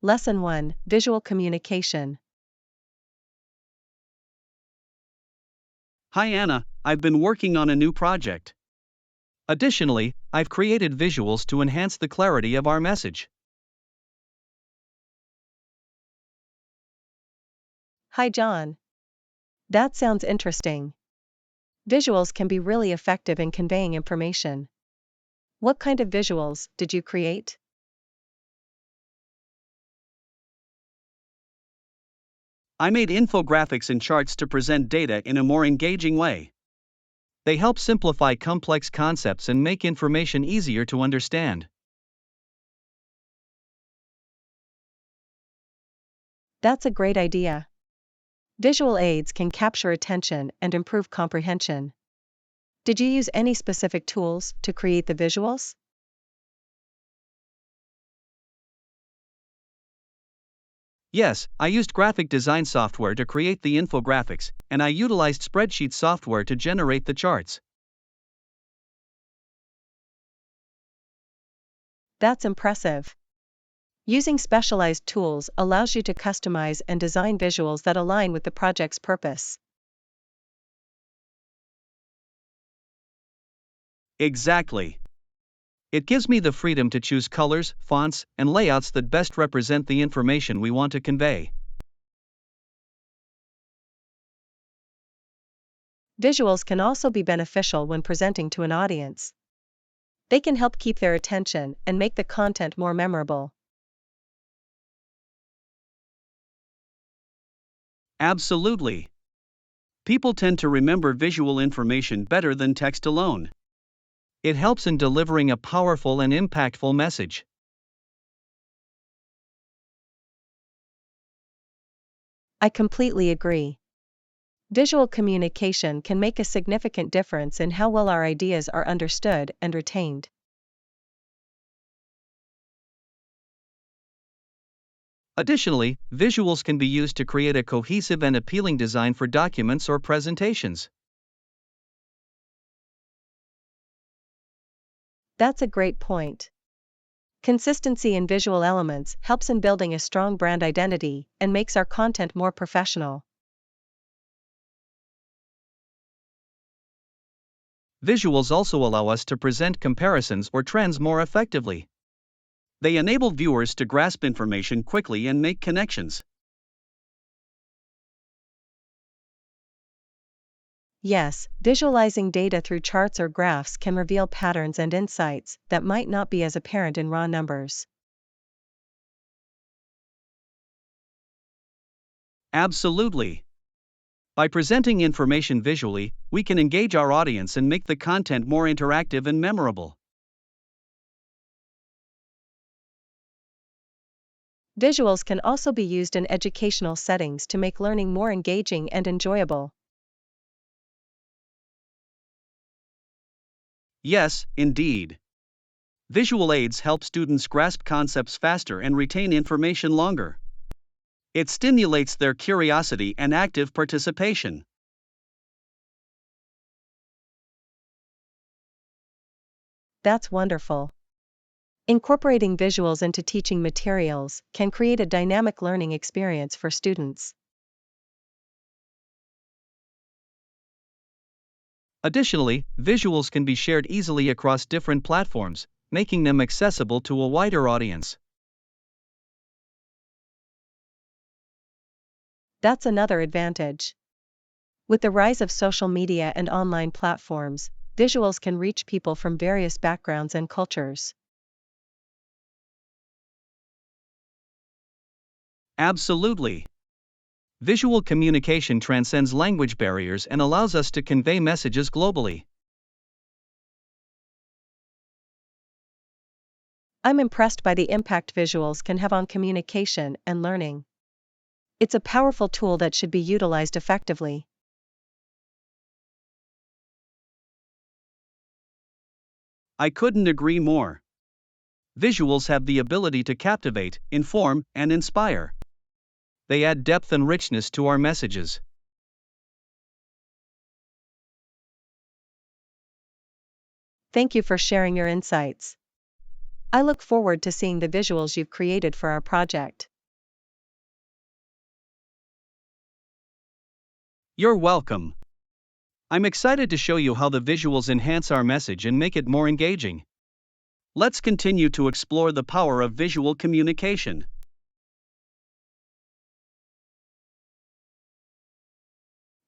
Lesson 1: Visual Communication. Hi Anna, I've been working on a new project. Additionally, I've created visuals to enhance the clarity of our message. Hi John. That sounds interesting. Visuals can be really effective in conveying information. What kind of visuals did you create? I made infographics and charts to present data in a more engaging way. They help simplify complex concepts and make information easier to understand. That's a great idea. Visual aids can capture attention and improve comprehension. Did you use any specific tools to create the visuals? Yes, I used graphic design software to create the infographics, and I utilized spreadsheet software to generate the charts. That's impressive. Using specialized tools allows you to customize and design visuals that align with the project's purpose. Exactly. It gives me the freedom to choose colors, fonts, and layouts that best represent the information we want to convey. Visuals can also be beneficial when presenting to an audience. They can help keep their attention and make the content more memorable. Absolutely. People tend to remember visual information better than text alone. It helps in delivering a powerful and impactful message. I completely agree. Visual communication can make a significant difference in how well our ideas are understood and retained. Additionally, visuals can be used to create a cohesive and appealing design for documents or presentations. That's a great point. Consistency in visual elements helps in building a strong brand identity and makes our content more professional. Visuals also allow us to present comparisons or trends more effectively. They enable viewers to grasp information quickly and make connections. Yes, visualizing data through charts or graphs can reveal patterns and insights that might not be as apparent in raw numbers. Absolutely. By presenting information visually, we can engage our audience and make the content more interactive and memorable. Visuals can also be used in educational settings to make learning more engaging and enjoyable. Yes, indeed. Visual aids help students grasp concepts faster and retain information longer. It stimulates their curiosity and active participation. That's wonderful. Incorporating visuals into teaching materials can create a dynamic learning experience for students. Additionally, visuals can be shared easily across different platforms, making them accessible to a wider audience. That's another advantage. With the rise of social media and online platforms, visuals can reach people from various backgrounds and cultures. Absolutely. Visual communication transcends language barriers and allows us to convey messages globally. I'm impressed by the impact visuals can have on communication and learning. It's a powerful tool that should be utilized effectively. I couldn't agree more. Visuals have the ability to captivate, inform, and inspire. They add depth and richness to our messages. Thank you for sharing your insights. I look forward to seeing the visuals you've created for our project. You're welcome. I'm excited to show you how the visuals enhance our message and make it more engaging. Let's continue to explore the power of visual communication.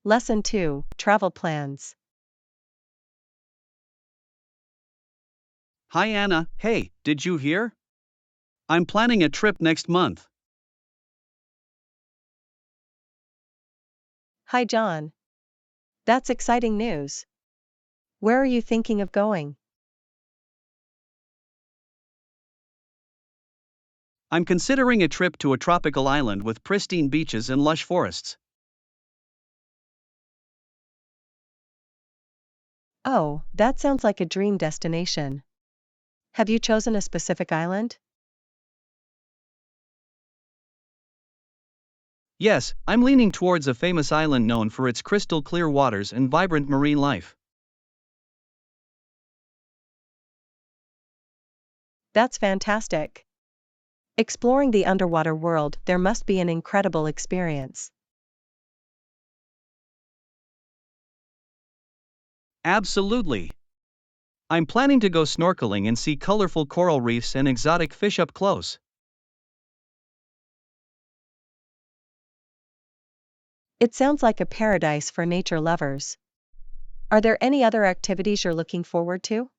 Lesson 2, Travel Plans. Hi Anna, hey, did you hear? I'm planning a trip next month. Hi John. That's exciting news. Where are you thinking of going? I'm considering a trip to a tropical island with pristine beaches and lush forests. Oh, that sounds like a dream destination. Have you chosen a specific island? Yes, I'm leaning towards a famous island known for its crystal clear waters and vibrant marine life. That's fantastic. Exploring the underwater world there must be an incredible experience. Absolutely. I'm planning to go snorkeling and see colorful coral reefs and exotic fish up close. It sounds like a paradise for nature lovers. Are there any other activities you're looking forward to?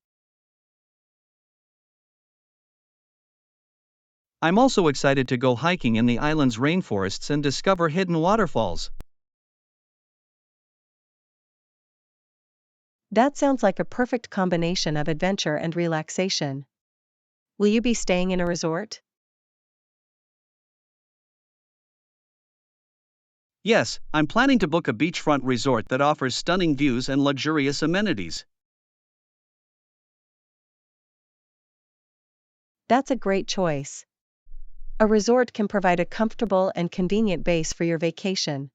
I'm also excited to go hiking in the island's rainforests and discover hidden waterfalls. That sounds like a perfect combination of adventure and relaxation. Will you be staying in a resort? Yes, I'm planning to book a beachfront resort that offers stunning views and luxurious amenities. That's a great choice. A resort can provide a comfortable and convenient base for your vacation.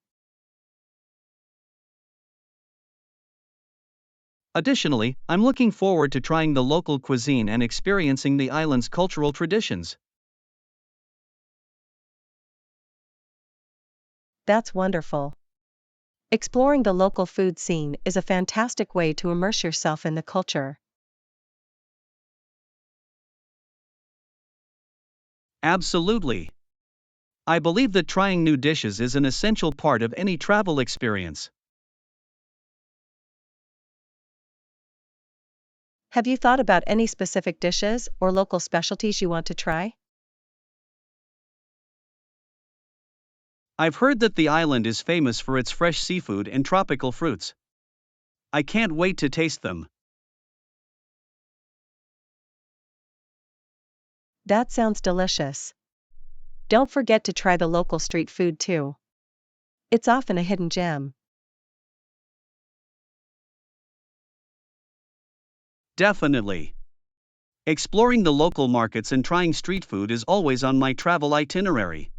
Additionally, I'm looking forward to trying the local cuisine and experiencing the island's cultural traditions. That's wonderful. Exploring the local food scene is a fantastic way to immerse yourself in the culture. Absolutely. I believe that trying new dishes is an essential part of any travel experience. Have you thought about any specific dishes or local specialties you want to try? I've heard that the island is famous for its fresh seafood and tropical fruits. I can't wait to taste them. That sounds delicious. Don't forget to try the local street food too. It's often a hidden gem. Definitely. Exploring the local markets and trying street food is always on my travel itinerary.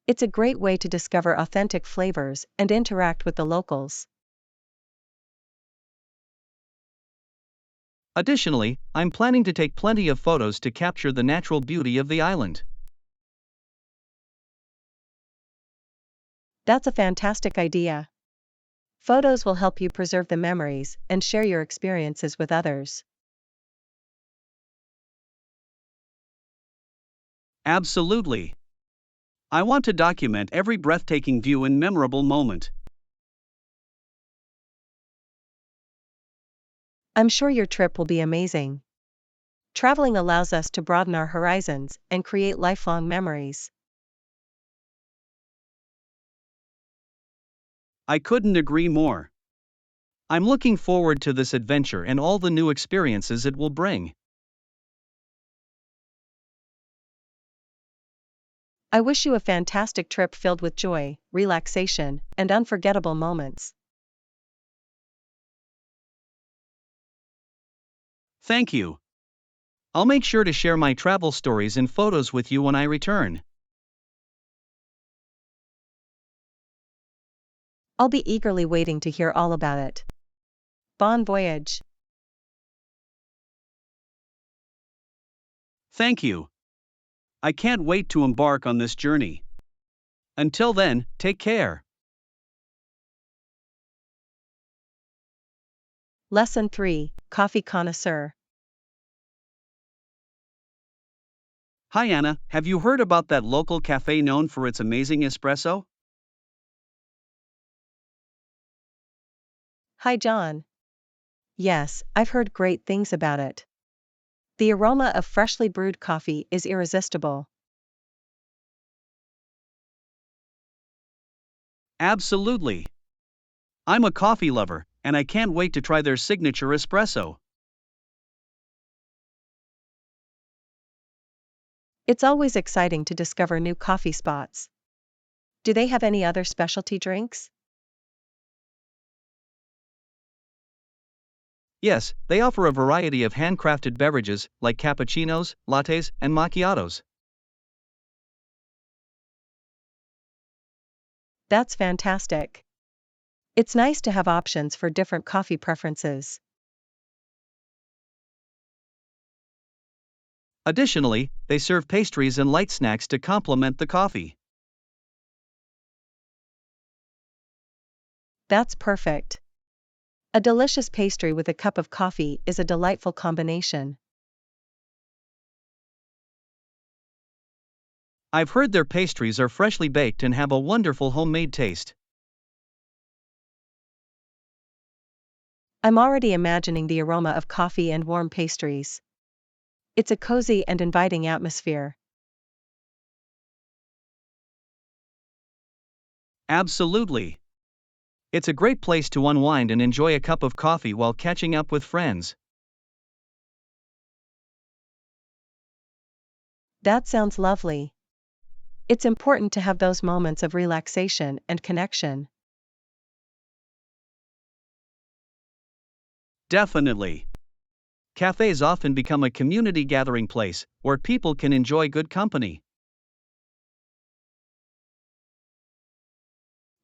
It's a great way to discover authentic flavors and interact with the locals. Additionally, I'm planning to take plenty of photos to capture the natural beauty of the island. That's a fantastic idea. Photos will help you preserve the memories and share your experiences with others. Absolutely. I want to document every breathtaking view and memorable moment. I'm sure your trip will be amazing. Traveling allows us to broaden our horizons and create lifelong memories. I couldn't agree more. I'm looking forward to this adventure and all the new experiences it will bring. I wish you a fantastic trip filled with joy, relaxation, and unforgettable moments. Thank you. I'll make sure to share my travel stories and photos with you when I return. I'll be eagerly waiting to hear all about it. Bon voyage. Thank you. I can't wait to embark on this journey. Until then, take care. Lesson 3, Coffee Connoisseur. Hi Anna, have you heard about that local cafe known for its amazing espresso? Hi John. Yes, I've heard great things about it. The aroma of freshly brewed coffee is irresistible. Absolutely. I'm a coffee lover, and I can't wait to try their signature espresso. It's always exciting to discover new coffee spots. Do they have any other specialty drinks? Yes, they offer a variety of handcrafted beverages like cappuccinos, lattes, and macchiatos. That's fantastic. It's nice to have options for different coffee preferences. Additionally, they serve pastries and light snacks to complement the coffee. That's perfect. A delicious pastry with a cup of coffee is a delightful combination. I've heard their pastries are freshly baked and have a wonderful homemade taste. I'm already imagining the aroma of coffee and warm pastries. It's a cozy and inviting atmosphere. Absolutely. It's a great place to unwind and enjoy a cup of coffee while catching up with friends. That sounds lovely. It's important to have those moments of relaxation and connection. Definitely. Cafes often become a community gathering place where people can enjoy good company.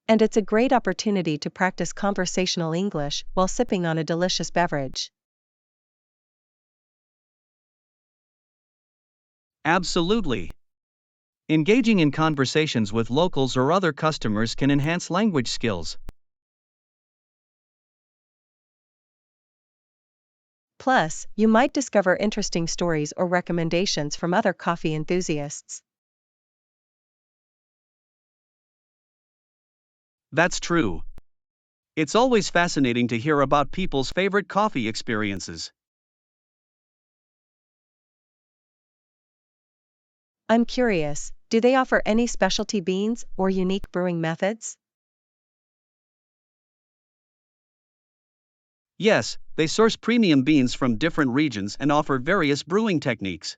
And it's a great opportunity to practice conversational English while sipping on a delicious beverage. Absolutely. Engaging in conversations with locals or other customers can enhance language skills. Plus, you might discover interesting stories or recommendations from other coffee enthusiasts. That's true. It's always fascinating to hear about people's favorite coffee experiences. I'm curious, do they offer any specialty beans or unique brewing methods? Yes, they source premium beans from different regions and offer various brewing techniques.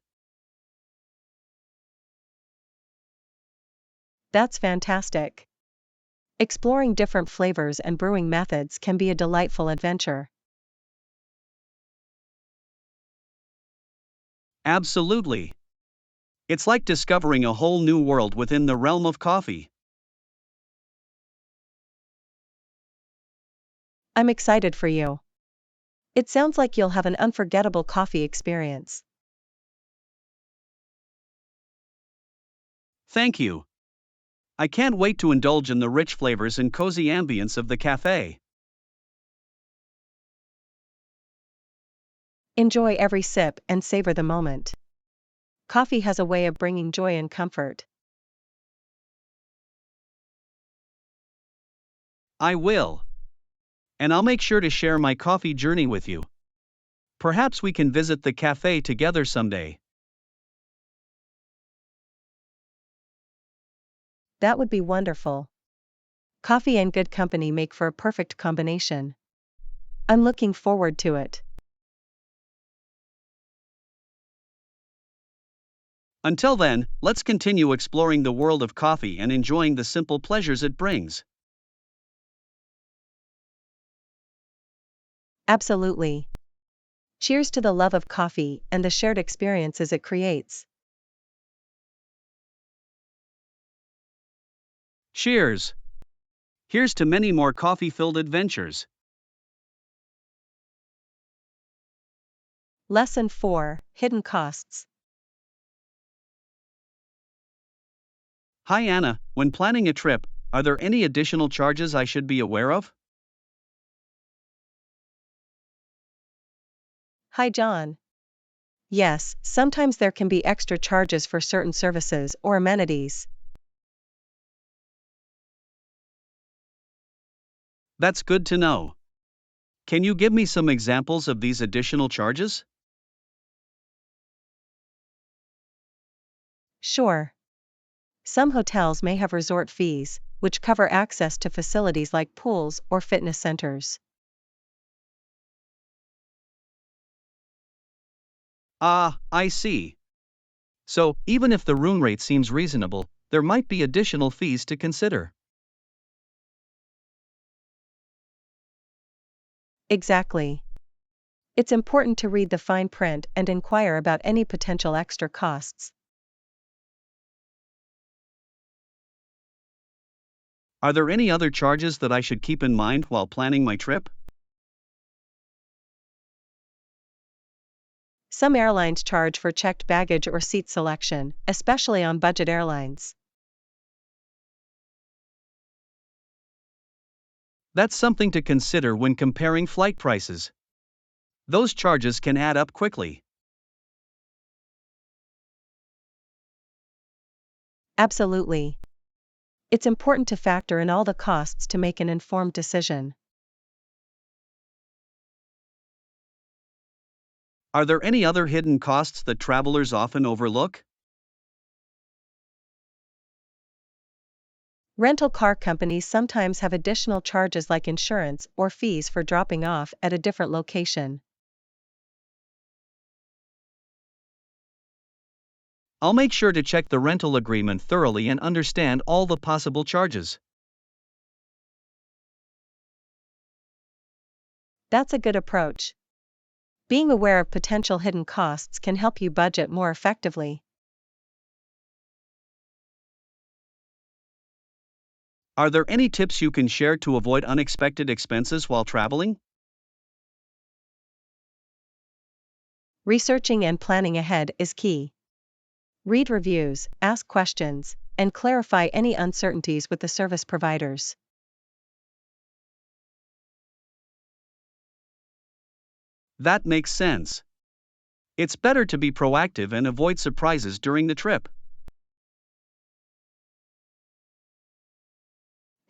That's fantastic. Exploring different flavors and brewing methods can be a delightful adventure. Absolutely. It's like discovering a whole new world within the realm of coffee. I'm excited for you. It sounds like you'll have an unforgettable coffee experience. Thank you. I can't wait to indulge in the rich flavors and cozy ambience of the cafe. Enjoy every sip and savor the moment. Coffee has a way of bringing joy and comfort. I will. And I'll make sure to share my coffee journey with you. Perhaps we can visit the cafe together someday. That would be wonderful. Coffee and good company make for a perfect combination. I'm looking forward to it. Until then, let's continue exploring the world of coffee and enjoying the simple pleasures it brings. Absolutely. Cheers to the love of coffee and the shared experiences it creates. Cheers! Here's to many more coffee filled adventures. Lesson 4, Hidden Costs. Hi Anna, when planning a trip, are there any additional charges I should be aware of? Hi John. Yes, sometimes there can be extra charges for certain services or amenities. That's good to know. Can you give me some examples of these additional charges? Sure. Some hotels may have resort fees, which cover access to facilities like pools or fitness centers. Ah, I see. So, even if the room rate seems reasonable, there might be additional fees to consider. Exactly. It's important to read the fine print and inquire about any potential extra costs. Are there any other charges that I should keep in mind while planning my trip? Some airlines charge for checked baggage or seat selection, especially on budget airlines. That's something to consider when comparing flight prices. Those charges can add up quickly. Absolutely. It's important to factor in all the costs to make an informed decision. Are there any other hidden costs that travelers often overlook? Rental car companies sometimes have additional charges like insurance or fees for dropping off at a different location. I'll make sure to check the rental agreement thoroughly and understand all the possible charges. That's a good approach. Being aware of potential hidden costs can help you budget more effectively. Are there any tips you can share to avoid unexpected expenses while traveling? Researching and planning ahead is key. Read reviews, ask questions, and clarify any uncertainties with the service providers. That makes sense. It's better to be proactive and avoid surprises during the trip.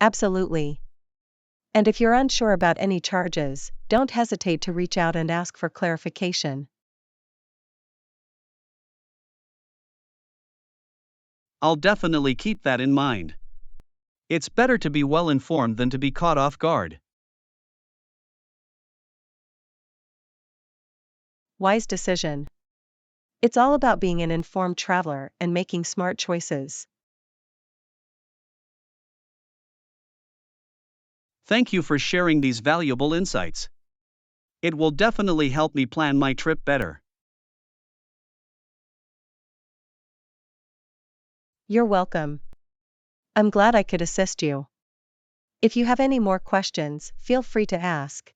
Absolutely. And if you're unsure about any charges, don't hesitate to reach out and ask for clarification. I'll definitely keep that in mind. It's better to be well informed than to be caught off guard. Wise decision. It's all about being an informed traveler and making smart choices. Thank you for sharing these valuable insights. It will definitely help me plan my trip better. You're welcome. I'm glad I could assist you. If you have any more questions, feel free to ask.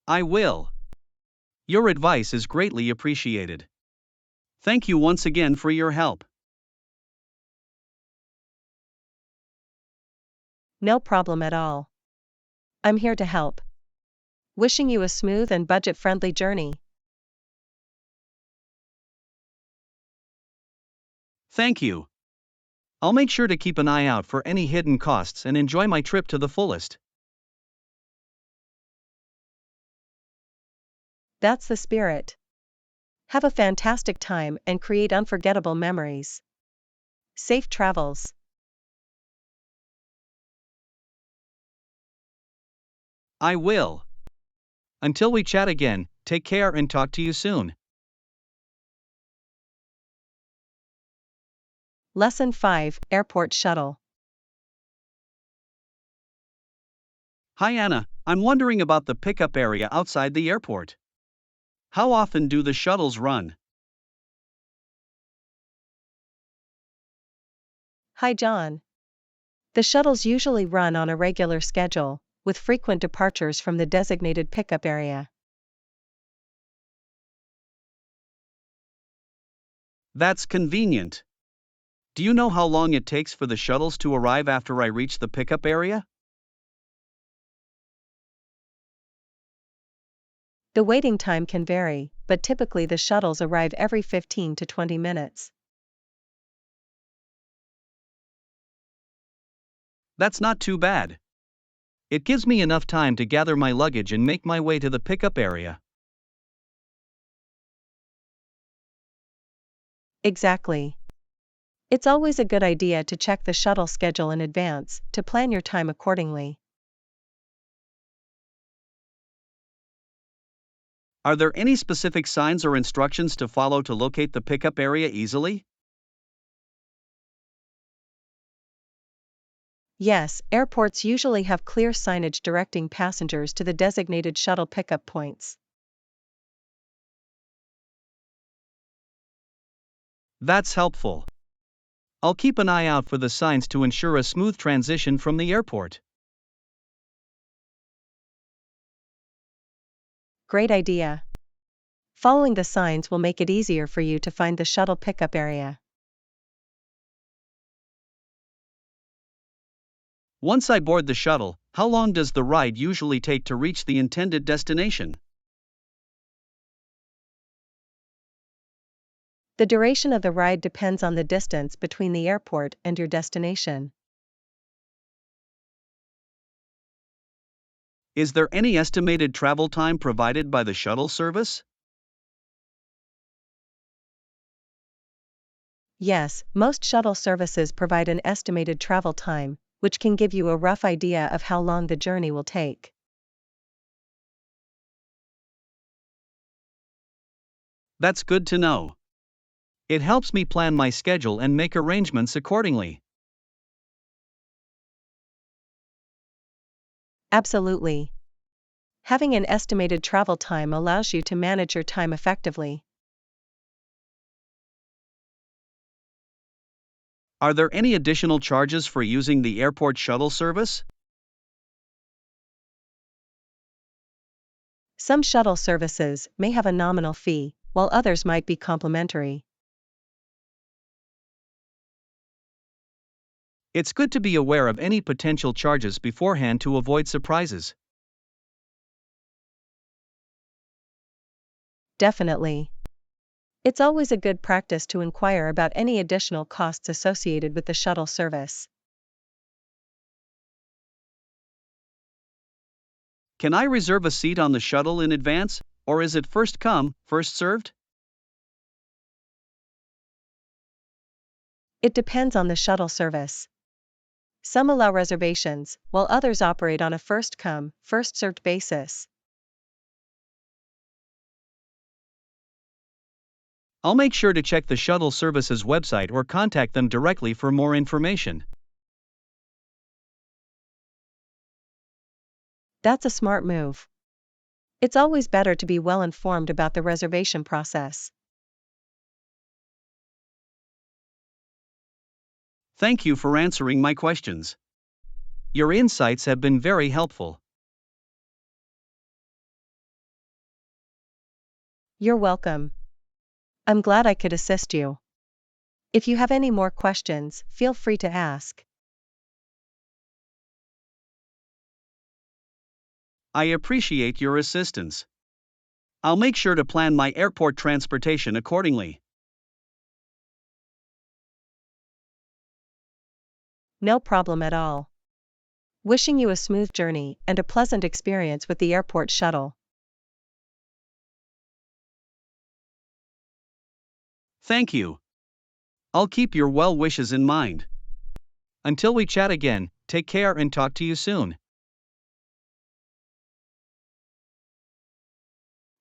I will. Your advice is greatly appreciated. Thank you once again for your help. No problem at all. I'm here to help. Wishing you a smooth and budget-friendly journey. Thank you. I'll make sure to keep an eye out for any hidden costs and enjoy my trip to the fullest. That's the spirit. Have a fantastic time and create unforgettable memories. Safe travels. I will. Until we chat again, take care and talk to you soon. Lesson 5, Airport Shuttle. Hi Anna, I'm wondering about the pickup area outside the airport. How often do the shuttles run? Hi John. The shuttles usually run on a regular schedule, with frequent departures from the designated pickup area. That's convenient. Do you know how long it takes for the shuttles to arrive after I reach the pickup area? The waiting time can vary, but typically the shuttles arrive every 15 to 20 minutes. That's not too bad. It gives me enough time to gather my luggage and make my way to the pickup area. Exactly. It's always a good idea to check the shuttle schedule in advance to plan your time accordingly. Are there any specific signs or instructions to follow to locate the pickup area easily? Yes, airports usually have clear signage directing passengers to the designated shuttle pickup points. That's helpful. I'll keep an eye out for the signs to ensure a smooth transition from the airport. Great idea. Following the signs will make it easier for you to find the shuttle pickup area. Once I board the shuttle, how long does the ride usually take to reach the intended destination? The duration of the ride depends on the distance between the airport and your destination. Is there any estimated travel time provided by the shuttle service? Yes, most shuttle services provide an estimated travel time, which can give you a rough idea of how long the journey will take. That's good to know. It helps me plan my schedule and make arrangements accordingly. Absolutely. Having an estimated travel time allows you to manage your time effectively. Are there any additional charges for using the airport shuttle service? Some shuttle services may have a nominal fee, while others might be complimentary. It's good to be aware of any potential charges beforehand to avoid surprises. Definitely. It's always a good practice to inquire about any additional costs associated with the shuttle service. Can I reserve a seat on the shuttle in advance, or is it first come, first served? It depends on the shuttle service. Some allow reservations, while others operate on a first come, first served basis. I'll make sure to check the shuttle service's website or contact them directly for more information. That's a smart move. It's always better to be well informed about the reservation process. Thank you for answering my questions. Your insights have been very helpful. You're welcome. I'm glad I could assist you. If you have any more questions, feel free to ask. I appreciate your assistance. I'll make sure to plan my airport transportation accordingly. No problem at all. Wishing you a smooth journey and a pleasant experience with the airport shuttle. Thank you. I'll keep your well wishes in mind. Until we chat again, take care and talk to you soon.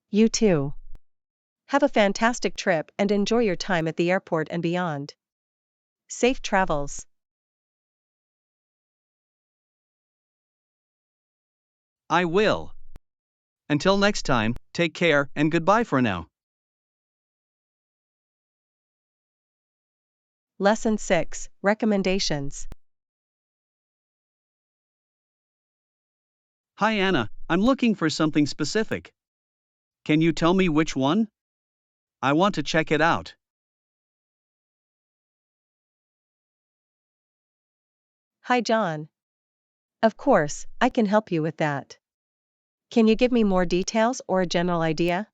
You too. Have a fantastic trip and enjoy your time at the airport and beyond. Safe travels. I will. Until next time, take care and goodbye for now. Lesson 6, Recommendations. Hi Anna, I'm looking for something specific. Can you tell me which one? I want to check it out. Hi, John. Of course, I can help you with that. Can you give me more details or a general idea?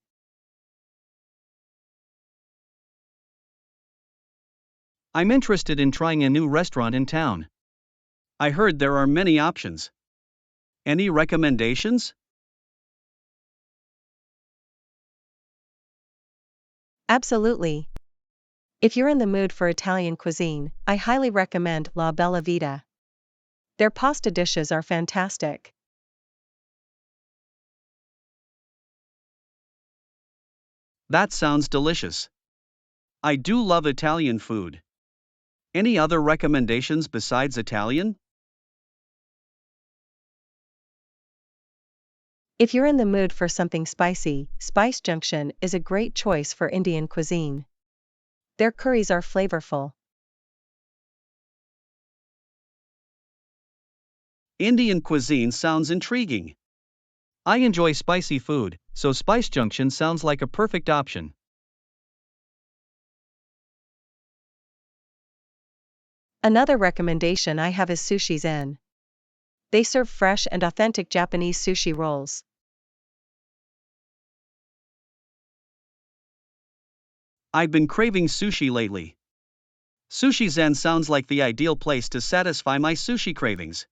I'm interested in trying a new restaurant in town. I heard there are many options. Any recommendations? Absolutely. If you're in the mood for Italian cuisine, I highly recommend La Bella Vita. Their pasta dishes are fantastic. That sounds delicious. I do love Italian food. Any other recommendations besides Italian? If you're in the mood for something spicy, Spice Junction is a great choice for Indian cuisine. Their curries are flavorful. Indian cuisine sounds intriguing. I enjoy spicy food, so Spice Junction sounds like a perfect option. Another recommendation I have is Sushi Zen. They serve fresh and authentic Japanese sushi rolls. I've been craving sushi lately. Sushi Zen sounds like the ideal place to satisfy my sushi cravings.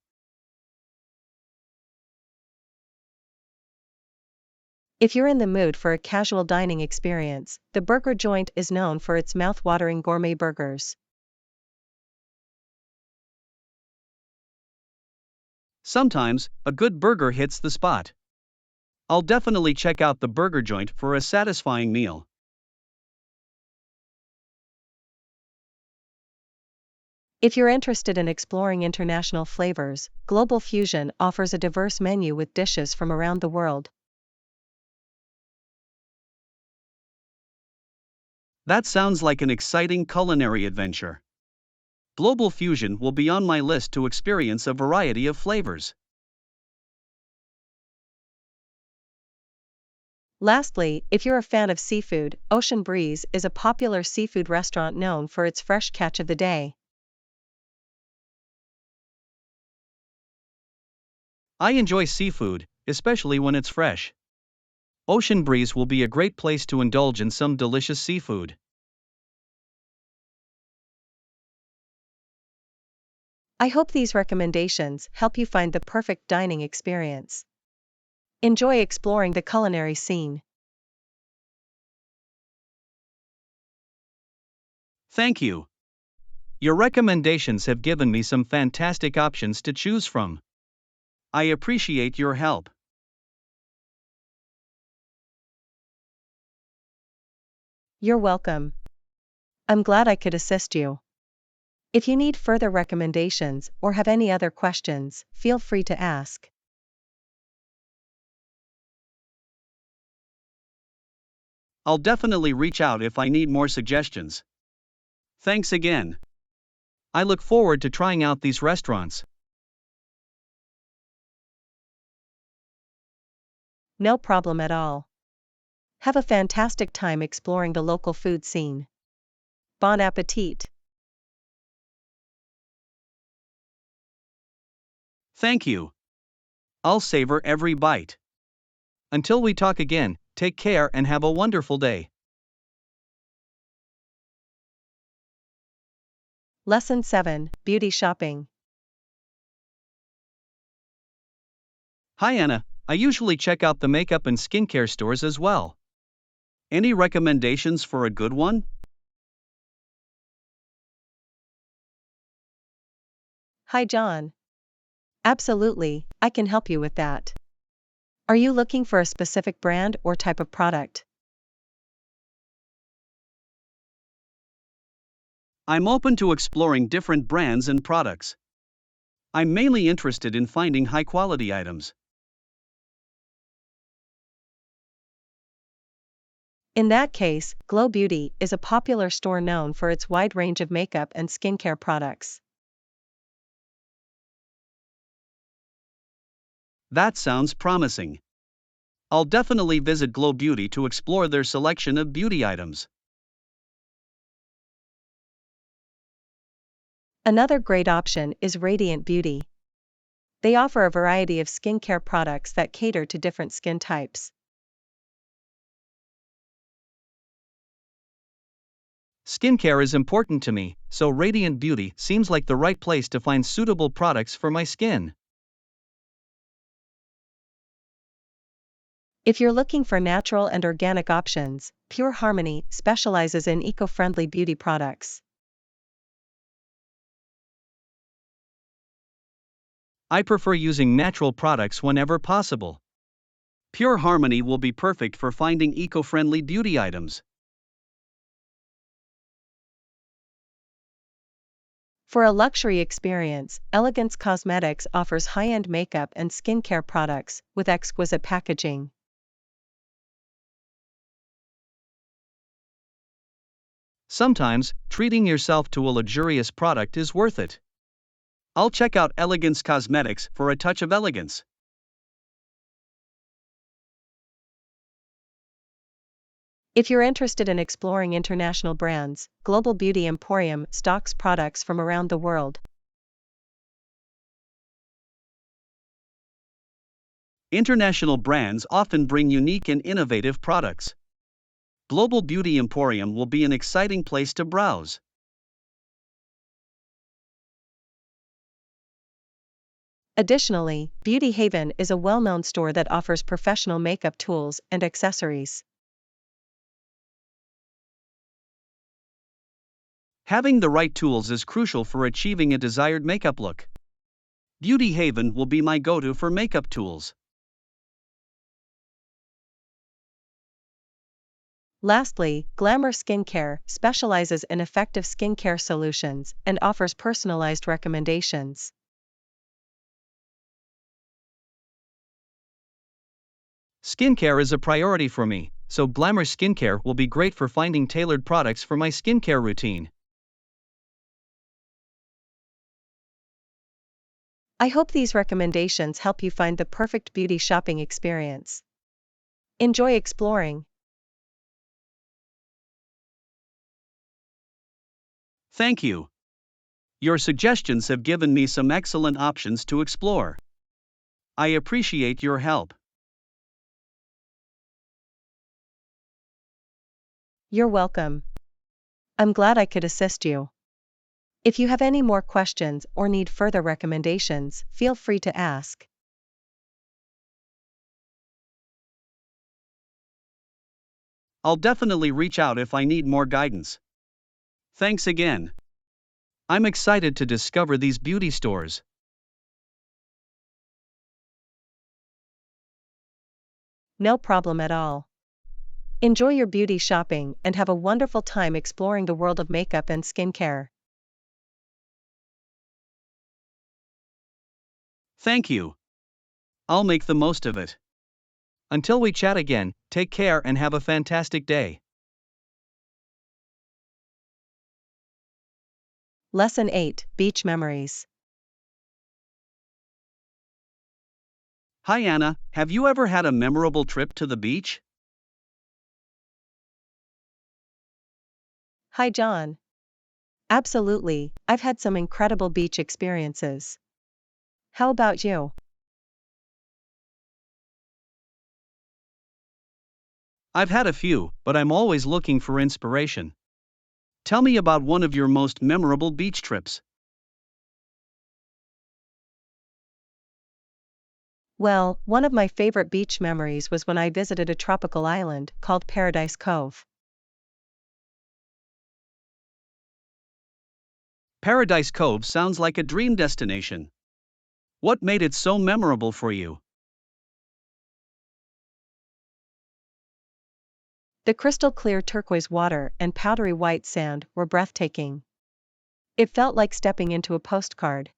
If you're in the mood for a casual dining experience, the burger joint is known for its mouth-watering gourmet burgers. Sometimes, a good burger hits the spot. I'll definitely check out the burger joint for a satisfying meal. If you're interested in exploring international flavors, Global Fusion offers a diverse menu with dishes from around the world. That sounds like an exciting culinary adventure. Global Fusion will be on my list to experience a variety of flavors. Lastly, if you're a fan of seafood, Ocean Breeze is a popular seafood restaurant known for its fresh catch of the day. I enjoy seafood, especially when it's fresh. Ocean Breeze will be a great place to indulge in some delicious seafood. I hope these recommendations help you find the perfect dining experience. Enjoy exploring the culinary scene. Thank you. Your recommendations have given me some fantastic options to choose from. I appreciate your help. You're welcome. I'm glad I could assist you. If you need further recommendations or have any other questions, feel free to ask. I'll definitely reach out if I need more suggestions. Thanks again. I look forward to trying out these restaurants. No problem at all. Have a fantastic time exploring the local food scene. Bon appetit! Thank you. I'll savor every bite. Until we talk again, take care and have a wonderful day. Lesson 7, Beauty Shopping. Hi Anna, I usually check out the makeup and skincare stores as well. Any recommendations for a good one? Hi, John. Absolutely, I can help you with that. Are you looking for a specific brand or type of product? I'm open to exploring different brands and products. I'm mainly interested in finding high quality items. In that case, Glow Beauty is a popular store known for its wide range of makeup and skincare products. That sounds promising. I'll definitely visit Glow Beauty to explore their selection of beauty items. Another great option is Radiant Beauty. They offer a variety of skincare products that cater to different skin types. Skincare is important to me, so Radiant Beauty seems like the right place to find suitable products for my skin. If you're looking for natural and organic options, Pure Harmony specializes in eco-friendly beauty products. I prefer using natural products whenever possible. Pure Harmony will be perfect for finding eco-friendly beauty items. For a luxury experience, Elegance Cosmetics offers high-end makeup and skincare products with exquisite packaging. Sometimes, treating yourself to a luxurious product is worth it. I'll check out Elegance Cosmetics for a touch of elegance. If you're interested in exploring international brands, Global Beauty Emporium stocks products from around the world. International brands often bring unique and innovative products. Global Beauty Emporium will be an exciting place to browse. Additionally, Beauty Haven is a well-known store that offers professional makeup tools and accessories. Having the right tools is crucial for achieving a desired makeup look. Beauty Haven will be my go-to for makeup tools. Lastly, Glamour Skincare specializes in effective skincare solutions and offers personalized recommendations. Skincare is a priority for me, so Glamour Skincare will be great for finding tailored products for my skincare routine. I hope these recommendations help you find the perfect beauty shopping experience. Enjoy exploring. Thank you. Your suggestions have given me some excellent options to explore. I appreciate your help. You're welcome. I'm glad I could assist you. If you have any more questions or need further recommendations, feel free to ask. I'll definitely reach out if I need more guidance. Thanks again. I'm excited to discover these beauty stores. No problem at all. Enjoy your beauty shopping and have a wonderful time exploring the world of makeup and skincare. Thank you. I'll make the most of it. Until we chat again, take care and have a fantastic day. Lesson 8, Beach Memories. Hi Anna, have you ever had a memorable trip to the beach? Hi John. Absolutely, I've had some incredible beach experiences. How about you? I've had a few, but I'm always looking for inspiration. Tell me about one of your most memorable beach trips. Well, one of my favorite beach memories was when I visited a tropical island called Paradise Cove. Paradise Cove sounds like a dream destination. What made it so memorable for you? The crystal clear turquoise water and powdery white sand were breathtaking. It felt like stepping into a postcard.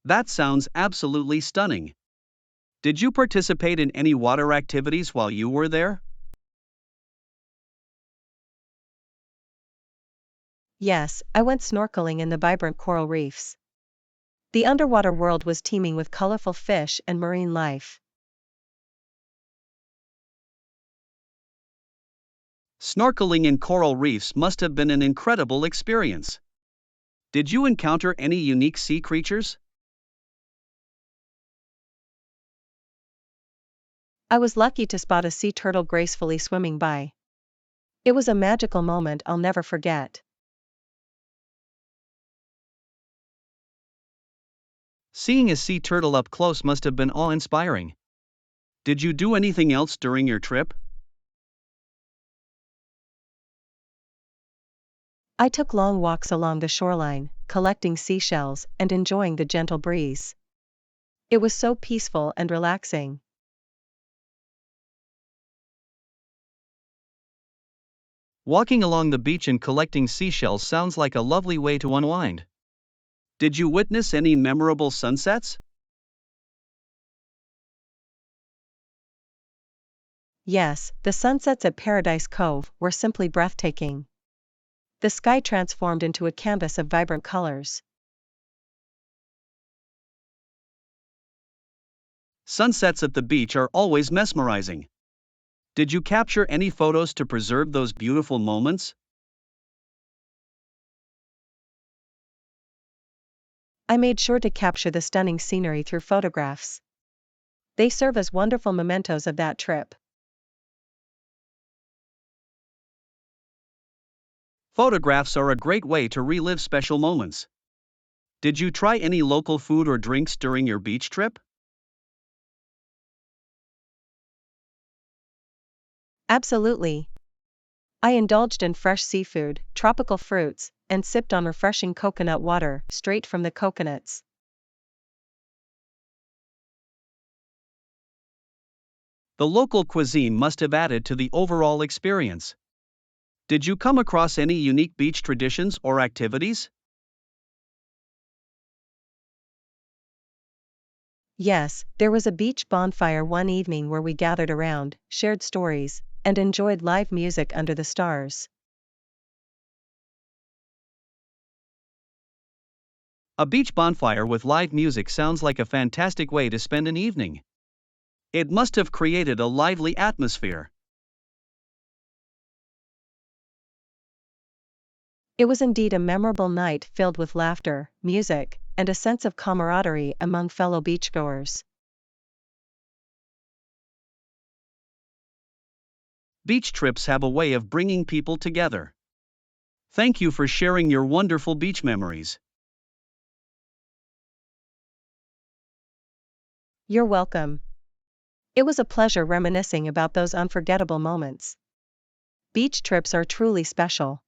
That sounds absolutely stunning. Did you participate in any water activities while you were there? Yes, I went snorkeling in the vibrant coral reefs. The underwater world was teeming with colorful fish and marine life. Snorkeling in coral reefs must have been an incredible experience. Did you encounter any unique sea creatures? I was lucky to spot a sea turtle gracefully swimming by. It was a magical moment I'll never forget. Seeing a sea turtle up close must have been awe-inspiring. Did you do anything else during your trip? I took long walks along the shoreline, collecting seashells and enjoying the gentle breeze. It was so peaceful and relaxing. Walking along the beach and collecting seashells sounds like a lovely way to unwind. Did you witness any memorable sunsets? Yes, the sunsets at Paradise Cove were simply breathtaking. The sky transformed into a canvas of vibrant colors. Sunsets at the beach are always mesmerizing. Did you capture any photos to preserve those beautiful moments? I made sure to capture the stunning scenery through photographs. They serve as wonderful mementos of that trip. Photographs are a great way to relive special moments. Did you try any local food or drinks during your beach trip? Absolutely. I indulged in fresh seafood, tropical fruits, and sipped on refreshing coconut water straight from the coconuts. The local cuisine must have added to the overall experience. Did you come across any unique beach traditions or activities? Yes, there was a beach bonfire one evening where we gathered around, shared stories, and enjoyed live music under the stars. A beach bonfire with live music sounds like a fantastic way to spend an evening. It must have created a lively atmosphere. It was indeed a memorable night filled with laughter, music, and a sense of camaraderie among fellow beachgoers. Beach trips have a way of bringing people together. Thank you for sharing your wonderful beach memories. You're welcome. It was a pleasure reminiscing about those unforgettable moments. Beach trips are truly special.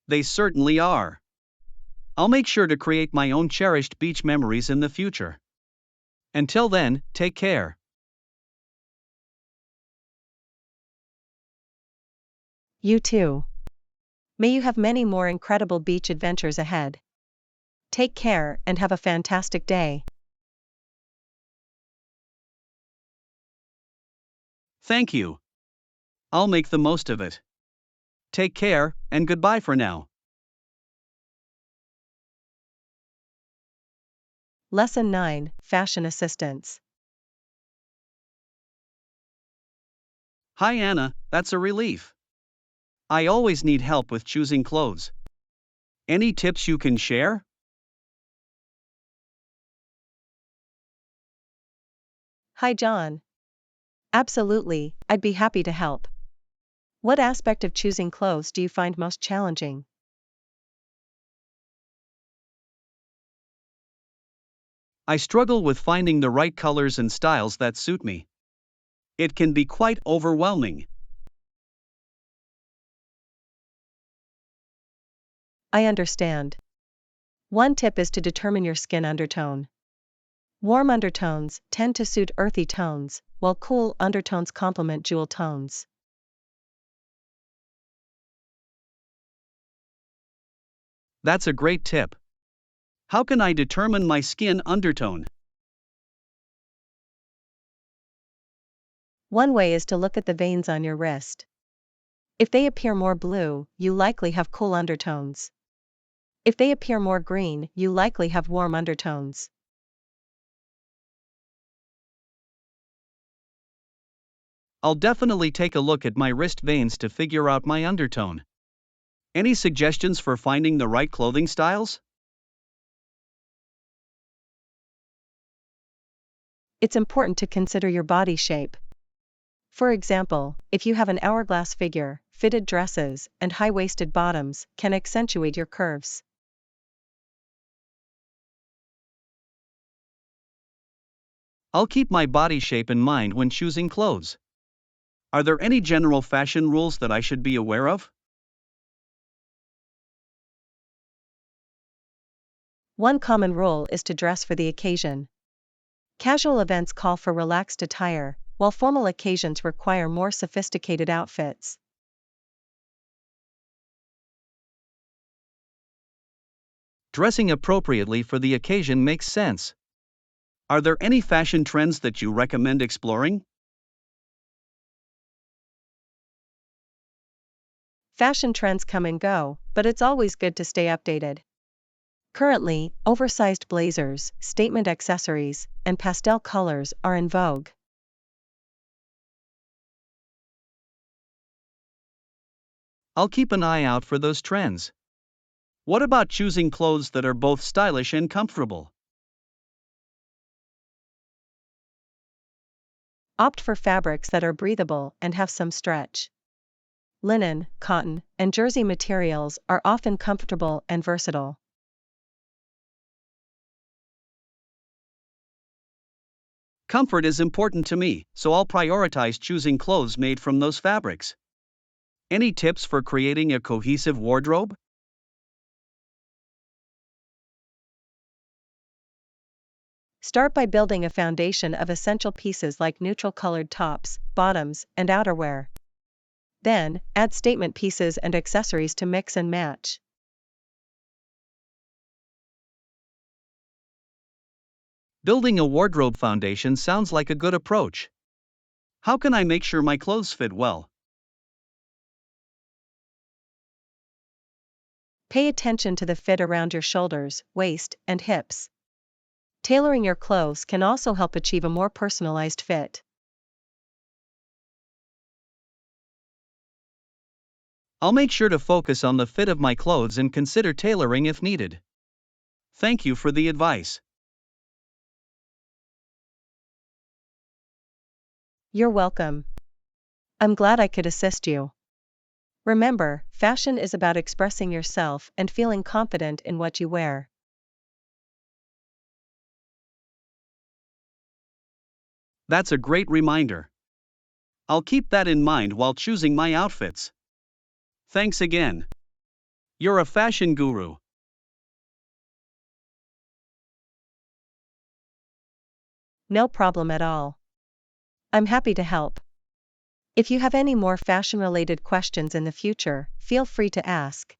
They certainly are. I'll make sure to create my own cherished beach memories in the future. Until then, take care. You too. May you have many more incredible beach adventures ahead. Take care and have a fantastic day. Thank you. I'll make the most of it. Take care, and goodbye for now. Lesson 9, Fashion Assistance. Hi Anna, that's a relief. I always need help with choosing clothes. Any tips you can share? Hi John. Absolutely, I'd be happy to help. What aspect of choosing clothes do you find most challenging? I struggle with finding the right colors and styles that suit me. It can be quite overwhelming. I understand. One tip is to determine your skin undertone. Warm undertones tend to suit earthy tones, while cool undertones complement jewel tones. That's a great tip. How can I determine my skin undertone? One way is to look at the veins on your wrist. If they appear more blue, you likely have cool undertones. If they appear more green, you likely have warm undertones. I'll definitely take a look at my wrist veins to figure out my undertone. Any suggestions for finding the right clothing styles? It's important to consider your body shape. For example, if you have an hourglass figure, fitted dresses and high-waisted bottoms can accentuate your curves. I'll keep my body shape in mind when choosing clothes. Are there any general fashion rules that I should be aware of? One common rule is to dress for the occasion. Casual events call for relaxed attire, while formal occasions require more sophisticated outfits. Dressing appropriately for the occasion makes sense. Are there any fashion trends that you recommend exploring? Fashion trends come and go, but it's always good to stay updated. Currently, oversized blazers, statement accessories, and pastel colors are in vogue. I'll keep an eye out for those trends. What about choosing clothes that are both stylish and comfortable? Opt for fabrics that are breathable and have some stretch. Linen, cotton, and jersey materials are often comfortable and versatile. Comfort is important to me, so I'll prioritize choosing clothes made from those fabrics. Any tips for creating a cohesive wardrobe? Start by building a foundation of essential pieces like neutral-colored tops, bottoms, and outerwear. Then, add statement pieces and accessories to mix and match. Building a wardrobe foundation sounds like a good approach. How can I make sure my clothes fit well? Pay attention to the fit around your shoulders, waist, and hips. Tailoring your clothes can also help achieve a more personalized fit. I'll make sure to focus on the fit of my clothes and consider tailoring if needed. Thank you for the advice. You're welcome. I'm glad I could assist you. Remember, fashion is about expressing yourself and feeling confident in what you wear. That's a great reminder. I'll keep that in mind while choosing my outfits. Thanks again. You're a fashion guru. No problem at all. I'm happy to help. If you have any more fashion-related questions in the future, feel free to ask.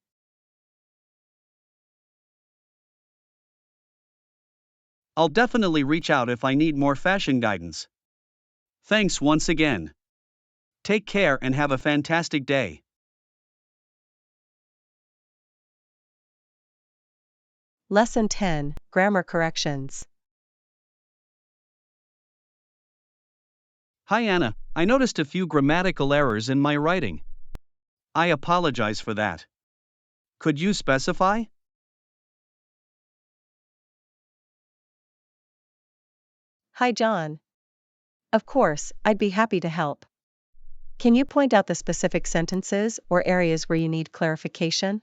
I'll definitely reach out if I need more fashion guidance. Thanks once again. Take care and have a fantastic day. Lesson 10, Grammar Corrections. Hi Anna, I noticed a few grammatical errors in my writing. I apologize for that. Could you specify? Hi John. Of course, I'd be happy to help. Can you point out the specific sentences or areas where you need clarification?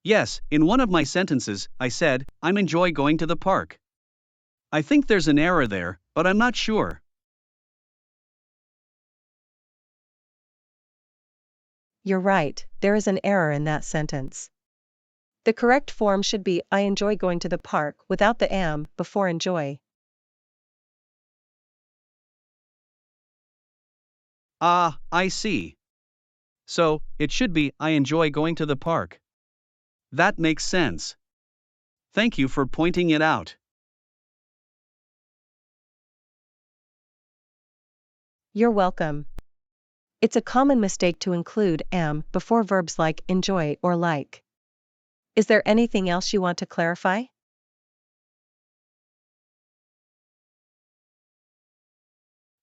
Yes, in one of my sentences, I said, I'm enjoy going to the park. I think there's an error there, but I'm not sure. You're right, there is an error in that sentence. The correct form should be I enjoy going to the park without the am before enjoy. Ah, I see. So, it should be I enjoy going to the park. That makes sense. Thank you for pointing it out. You're welcome. It's a common mistake to include am before verbs like enjoy or like. Is there anything else you want to clarify?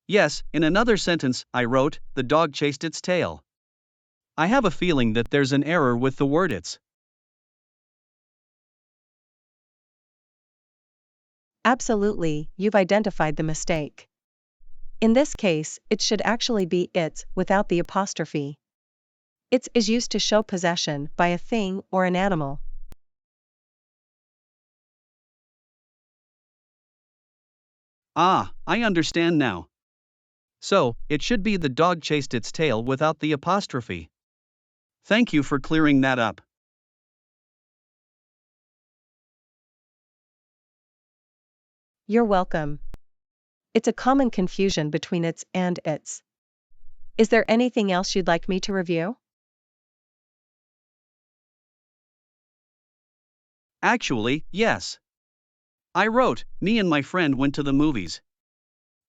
Yes, in another sentence, I wrote, the dog chased its tail. I have a feeling that there's an error with the word its. Absolutely, you've identified the mistake. In this case, it should actually be its without the apostrophe. Its is used to show possession by a thing or an animal. Ah, I understand now. So, it should be the dog chased its tail without the apostrophe. Thank you for clearing that up. You're welcome. It's a common confusion between its and its. Is there anything else you'd like me to review? Actually, yes. I wrote, me and my friend went to the movies.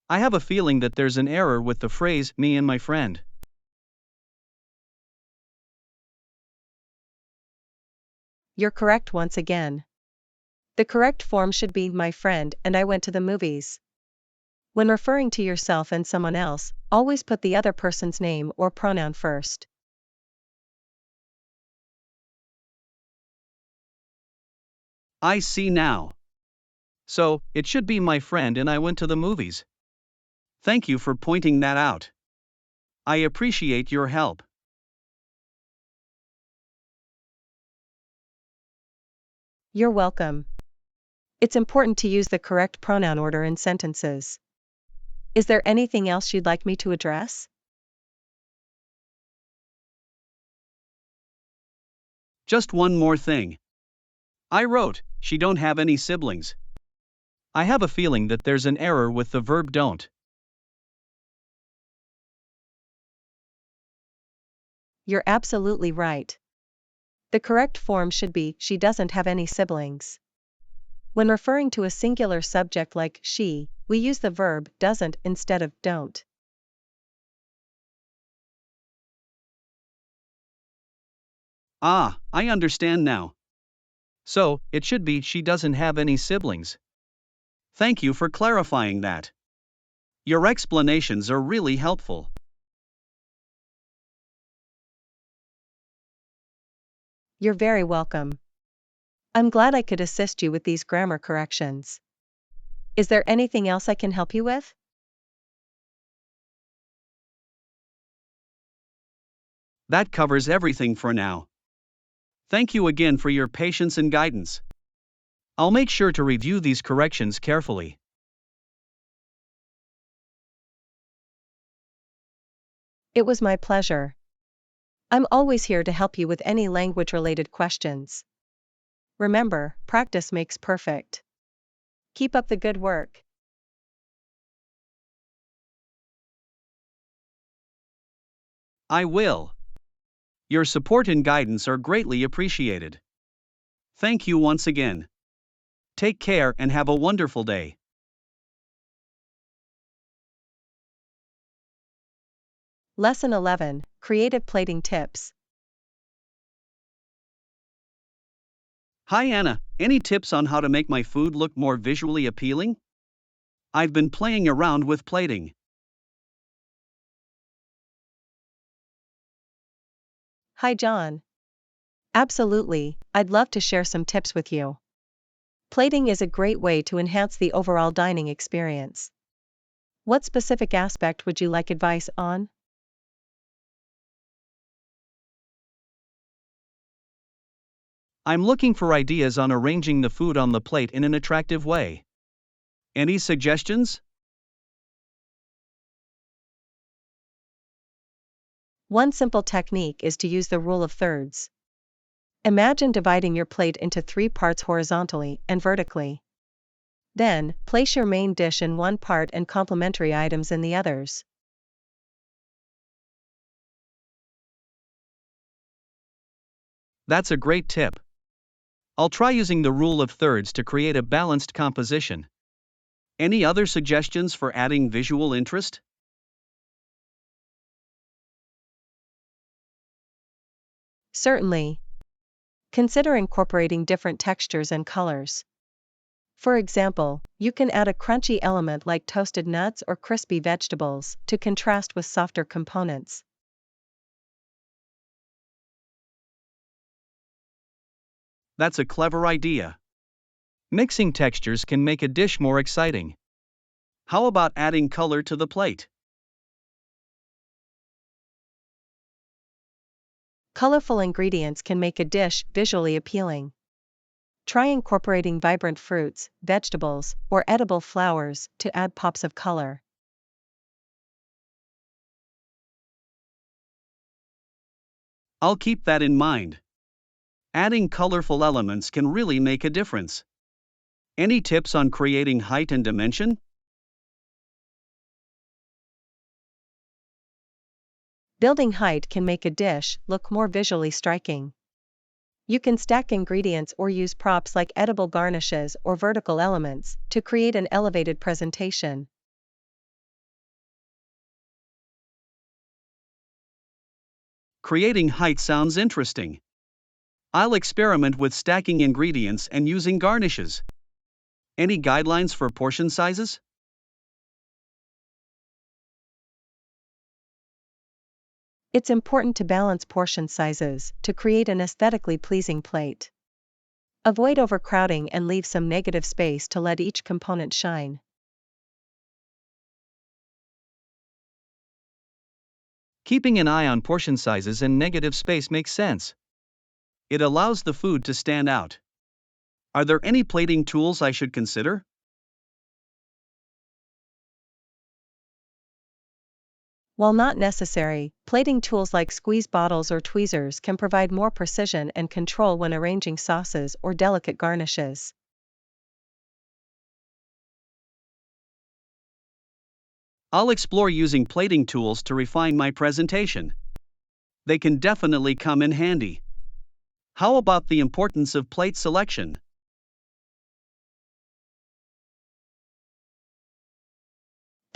I have a feeling that there's an error with the phrase, me and my friend. You're correct once again. The correct form should be my friend and I went to the movies. When referring to yourself and someone else, always put the other person's name or pronoun first. I see now. So, it should be my friend and I went to the movies. Thank you for pointing that out. I appreciate your help. You're welcome. It's important to use the correct pronoun order in sentences. Is there anything else you'd like me to address? Just one more thing. I wrote, she don't have any siblings. I have a feeling that there's an error with the verb don't. You're absolutely right. The correct form should be she doesn't have any siblings. When referring to a singular subject like she, we use the verb doesn't instead of don't. Ah, I understand now. So, it should be she doesn't have any siblings. Thank you for clarifying that. Your explanations are really helpful. You're very welcome. I'm glad I could assist you with these grammar corrections. Is there anything else I can help you with? That covers everything for now. Thank you again for your patience and guidance. I'll make sure to review these corrections carefully. It was my pleasure. I'm always here to help you with any language-related questions. Remember, practice makes perfect. Keep up the good work. I will. Your support and guidance are greatly appreciated. Thank you once again. Take care and have a wonderful day. Lesson 11, Creative Plating Tips. Hi Anna, any tips on how to make my food look more visually appealing? I've been playing around with plating. Hi John. Absolutely, I'd love to share some tips with you. Plating is a great way to enhance the overall dining experience. What specific aspect would you like advice on? I'm looking for ideas on arranging the food on the plate in an attractive way. Any suggestions? One simple technique is to use the rule of thirds. Imagine dividing your plate into 3 parts horizontally and vertically. Then, place your main dish in one part and complementary items in the others. That's a great tip. I'll try using the rule of thirds to create a balanced composition. Any other suggestions for adding visual interest? Certainly. Consider incorporating different textures and colors. For example, You can add a crunchy element like toasted nuts or crispy vegetables to contrast with softer components. That's a clever idea. Mixing textures can make a dish more exciting. How about adding color to the plate? Colorful ingredients can make a dish visually appealing. Try incorporating vibrant fruits, vegetables, or edible flowers to add pops of color. I'll keep that in mind. Adding colorful elements can really make a difference. Any tips on creating height and dimension? Building height can make a dish look more visually striking. You can stack ingredients or use props like edible garnishes or vertical elements to create an elevated presentation. Creating height sounds interesting. I'll experiment with stacking ingredients and using garnishes. Any guidelines for portion sizes? It's important to balance portion sizes to create an aesthetically pleasing plate. Avoid overcrowding and leave some negative space to let each component shine. Keeping an eye on portion sizes and negative space makes sense. It allows the food to stand out. Are there any plating tools I should consider? While not necessary, plating tools like squeeze bottles or tweezers can provide more precision and control when arranging sauces or delicate garnishes. I'll explore using plating tools to refine my presentation. They can definitely come in handy. How about the importance of plate selection?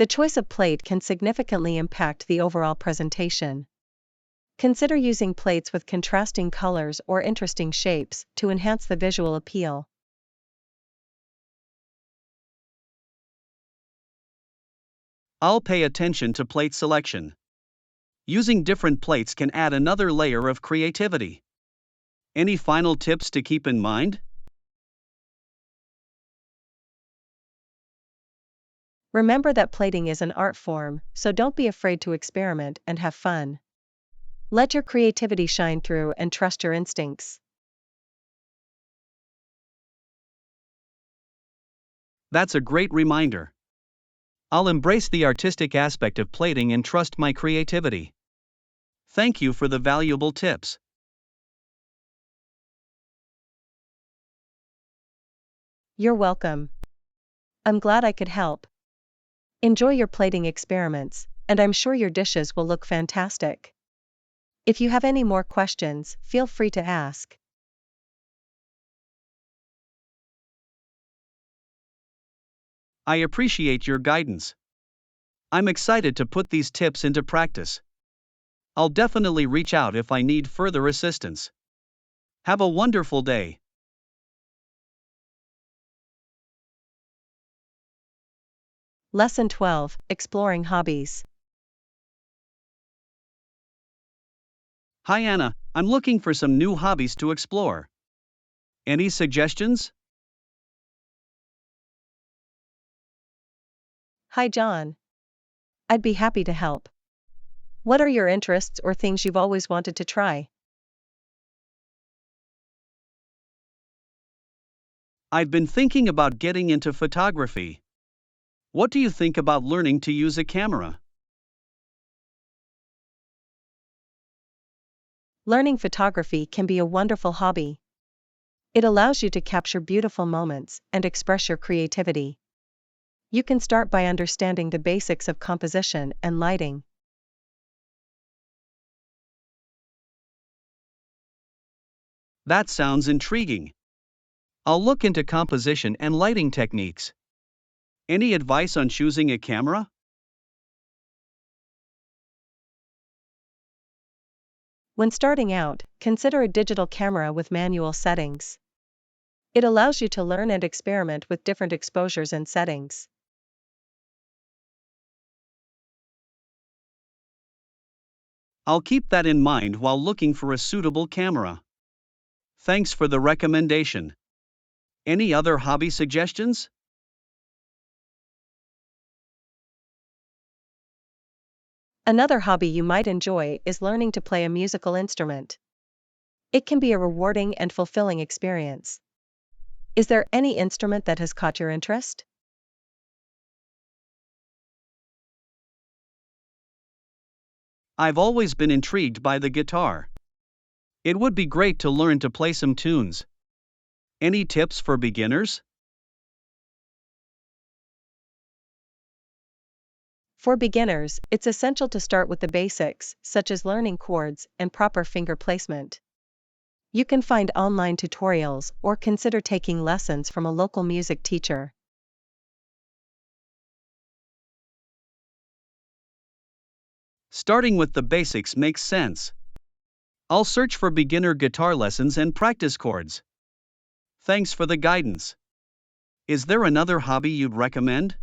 The choice of plate can significantly impact the overall presentation. Consider using plates with contrasting colors or interesting shapes to enhance the visual appeal. I'll pay attention to plate selection. Using different plates can add another layer of creativity. Any final tips to keep in mind? Remember that plating is an art form, so don't be afraid to experiment and have fun. Let your creativity shine through and trust your instincts. That's a great reminder. I'll embrace the artistic aspect of plating and trust my creativity. Thank you for the valuable tips. You're welcome. I'm glad I could help. Enjoy your plating experiments, and I'm sure your dishes will look fantastic. If you have any more questions, feel free to ask. I appreciate your guidance. I'm excited to put these tips into practice. I'll definitely reach out if I need further assistance. Have a wonderful day. Lesson 12, Exploring Hobbies. Hi Anna, I'm looking for some new hobbies to explore. Any suggestions? Hi John. I'd be happy to help. What are your interests or things you've always wanted to try? I've been thinking about getting into photography. What do you think about learning to use a camera? Learning photography can be a wonderful hobby. It allows you to capture beautiful moments and express your creativity. You can start by understanding the basics of composition and lighting. That sounds intriguing. I'll look into composition and lighting techniques. Any advice on choosing a camera? When starting out, consider a digital camera with manual settings. It allows you to learn and experiment with different exposures and settings. I'll keep that in mind while looking for a suitable camera. Thanks for the recommendation. Any other hobby suggestions? Another hobby you might enjoy is learning to play a musical instrument. It can be a rewarding and fulfilling experience. Is there any instrument that has caught your interest? I've always been intrigued by the guitar. It would be great to learn to play some tunes. Any tips for beginners? For beginners, it's essential to start with the basics, such as learning chords and proper finger placement. You can find online tutorials or consider taking lessons from a local music teacher. Starting with the basics makes sense. I'll search for beginner guitar lessons and practice chords. Thanks for the guidance. Is there another hobby you'd recommend?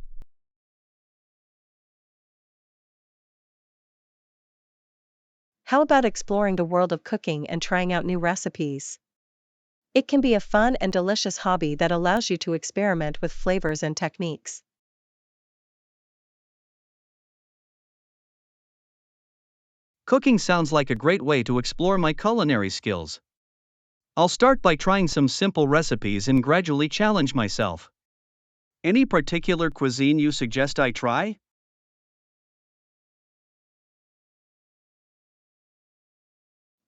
How about exploring the world of cooking and trying out new recipes? It can be a fun and delicious hobby that allows you to experiment with flavors and techniques. Cooking sounds like a great way to explore my culinary skills. I'll start by trying some simple recipes and gradually challenge myself. Any particular cuisine you suggest I try?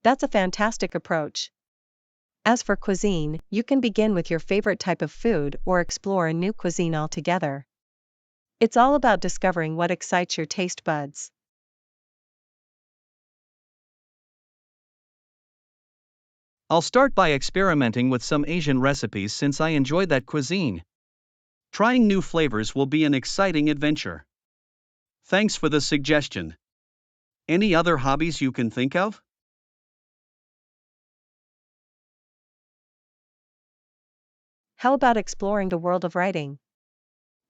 That's a fantastic approach. As for cuisine, you can begin with your favorite type of food or explore a new cuisine altogether. It's all about discovering what excites your taste buds. I'll start by experimenting with some Asian recipes since I enjoy that cuisine. Trying new flavors will be an exciting adventure. Thanks for the suggestion. Any other hobbies you can think of? How about exploring the world of writing?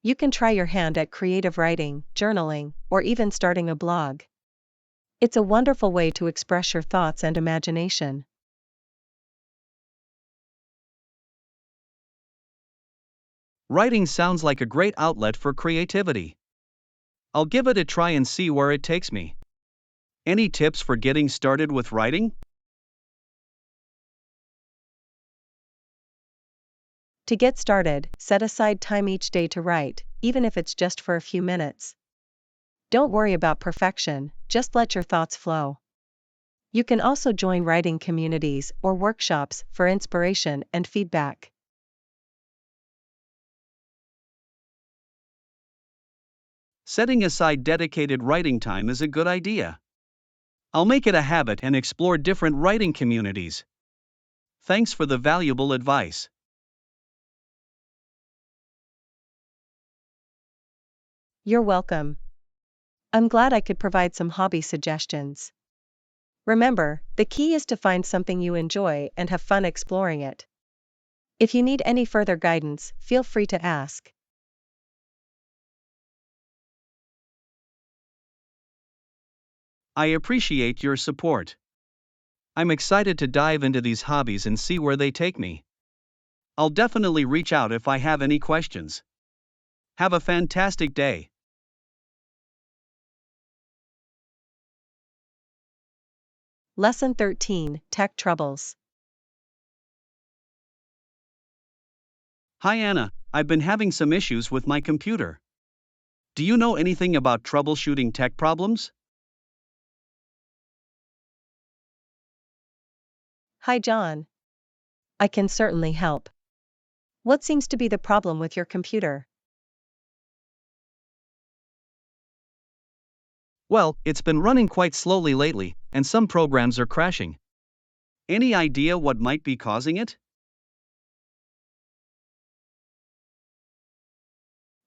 You can try your hand at creative writing, journaling, or even starting a blog. It's a wonderful way to express your thoughts and imagination. Writing sounds like a great outlet for creativity. I'll give it a try and see where it takes me. Any tips for getting started with writing? To get started, set aside time each day to write, even if it's just for a few minutes. Don't worry about perfection, just let your thoughts flow. You can also join writing communities or workshops for inspiration and feedback. Setting aside dedicated writing time is a good idea. I'll make it a habit and explore different writing communities. Thanks for the valuable advice. You're welcome. I'm glad I could provide some hobby suggestions. Remember, the key is to find something you enjoy and have fun exploring it. If you need any further guidance, feel free to ask. I appreciate your support. I'm excited to dive into these hobbies and see where they take me. I'll definitely reach out if I have any questions. Have a fantastic day. Lesson 13, Tech Troubles. Hi Anna, I've been having some issues with my computer. Do you know anything about troubleshooting tech problems? Hi John. I can certainly help. What seems to be the problem with your computer? Well, it's been running quite slowly lately, and some programs are crashing. Any idea what might be causing it?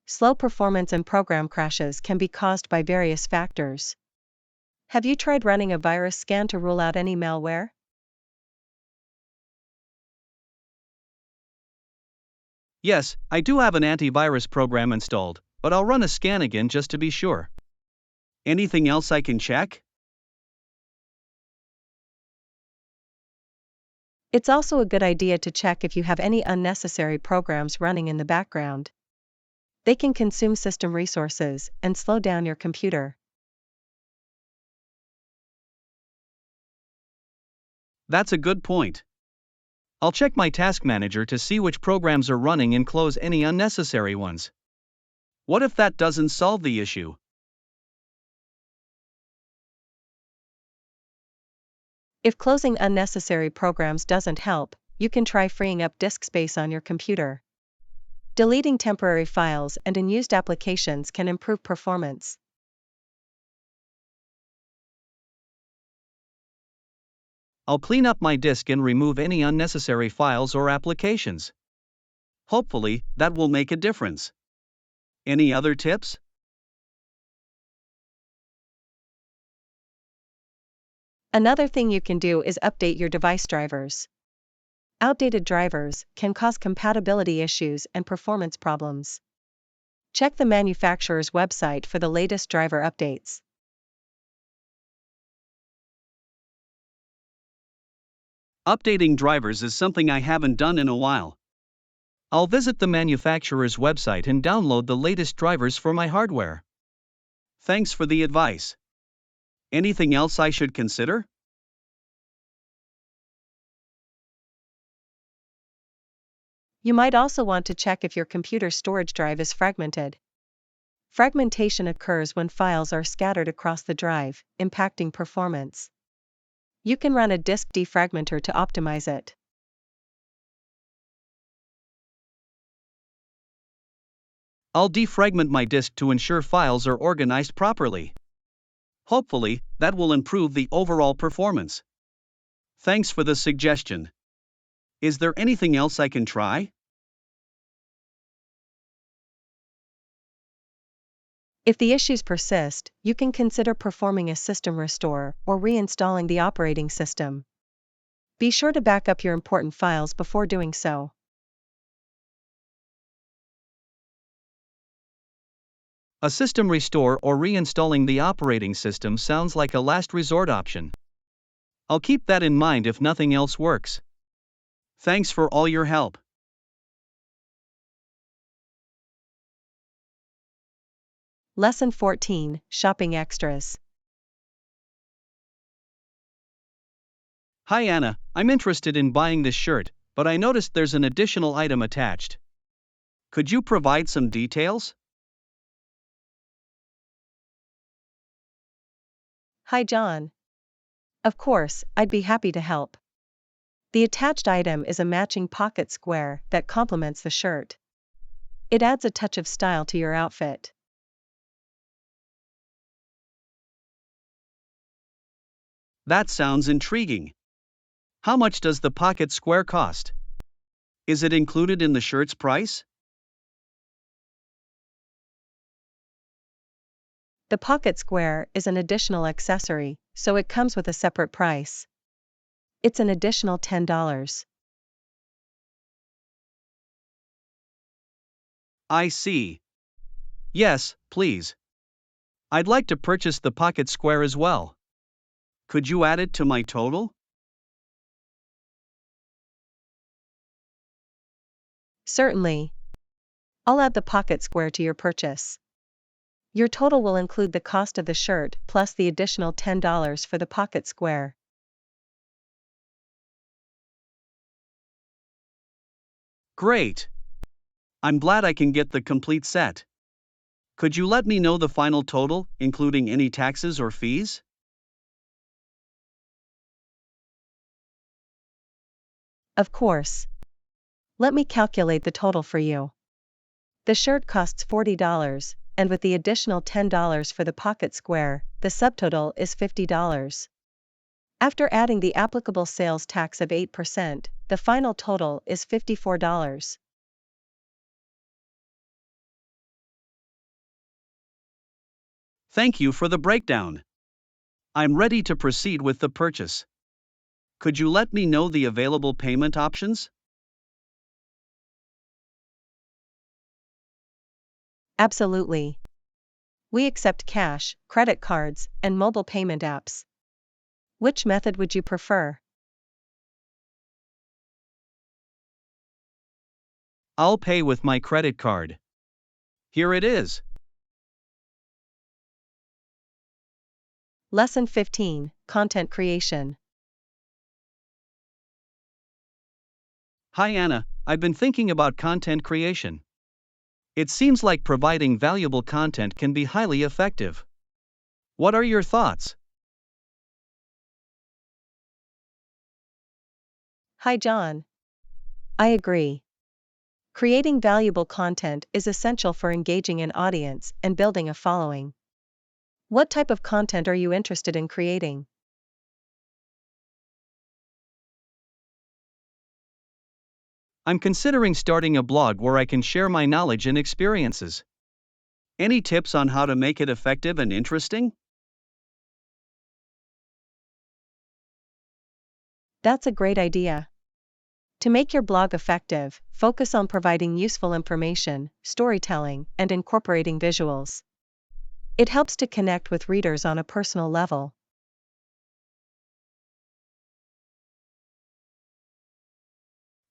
Slow performance and program crashes can be caused by various factors. Have you tried running a virus scan to rule out any malware? Yes, I do have an antivirus program installed, but I'll run a scan again just to be sure. Anything else I can check? It's also a good idea to check if you have any unnecessary programs running in the background. They can consume system resources and slow down your computer. That's a good point. I'll check my task manager to see which programs are running and close any unnecessary ones. What if that doesn't solve the issue? If closing unnecessary programs doesn't help, you can try freeing up disk space on your computer. Deleting temporary files and unused applications can improve performance. I'll clean up my disk and remove any unnecessary files or applications. Hopefully, that will make a difference. Any other tips? Another thing you can do is update your device drivers. Outdated drivers can cause compatibility issues and performance problems. Check the manufacturer's website for the latest driver updates. Updating drivers is something I haven't done in a while. I'll visit the manufacturer's website and download the latest drivers for my hardware. Thanks for the advice. Anything else I should consider? You might also want to check if your computer's storage drive is fragmented. Fragmentation occurs when files are scattered across the drive, impacting performance. You can run a disk defragmenter to optimize it. I'll defragment my disk to ensure files are organized properly. Hopefully, that will improve the overall performance. Thanks for the suggestion. Is there anything else I can try? If the issues persist, you can consider performing a system restore or reinstalling the operating system. Be sure to back up your important files before doing so. A system restore or reinstalling the operating system sounds like a last resort option. I'll keep that in mind if nothing else works. Thanks for all your help. Lesson 14, Shopping Extras. Hi Anna, I'm interested in buying this shirt, but I noticed there's an additional item attached. Could you provide some details? Hi John. Of course, I'd be happy to help. The attached item is a matching pocket square that complements the shirt. It adds a touch of style to your outfit. That sounds intriguing. How much does the pocket square cost? Is it included in the shirt's price? The pocket square is an additional accessory, so it comes with a separate price. It's an additional $10. I see. Yes, please. I'd like to purchase the pocket square as well. Could you add it to my total? Certainly. I'll add the pocket square to your purchase. Your total will include the cost of the shirt plus the additional $10 for the pocket square. Great. I'm glad I can get the complete set. Could you let me know the final total, including any taxes or fees? Of course. Let me calculate the total for you. The shirt costs $40, and with the additional $10 for the pocket square, the subtotal is $50. After adding the applicable sales tax of 8%, the final total is $54. Thank you for the breakdown. I'm ready to proceed with the purchase. Could you let me know the available payment options? Absolutely. We accept cash, credit cards, and mobile payment apps. Which method would you prefer? I'll pay with my credit card. Here it is. Lesson 15, Content Creation. Hi Anna, I've been thinking about content creation. It seems like providing valuable content can be highly effective. What are your thoughts? Hi John. I agree. Creating valuable content is essential for engaging an audience and building a following. What type of content are you interested in creating? I'm considering starting a blog where I can share my knowledge and experiences. Any tips on how to make it effective and interesting? That's a great idea. To make your blog effective, focus on providing useful information, storytelling, and incorporating visuals. It helps to connect with readers on a personal level.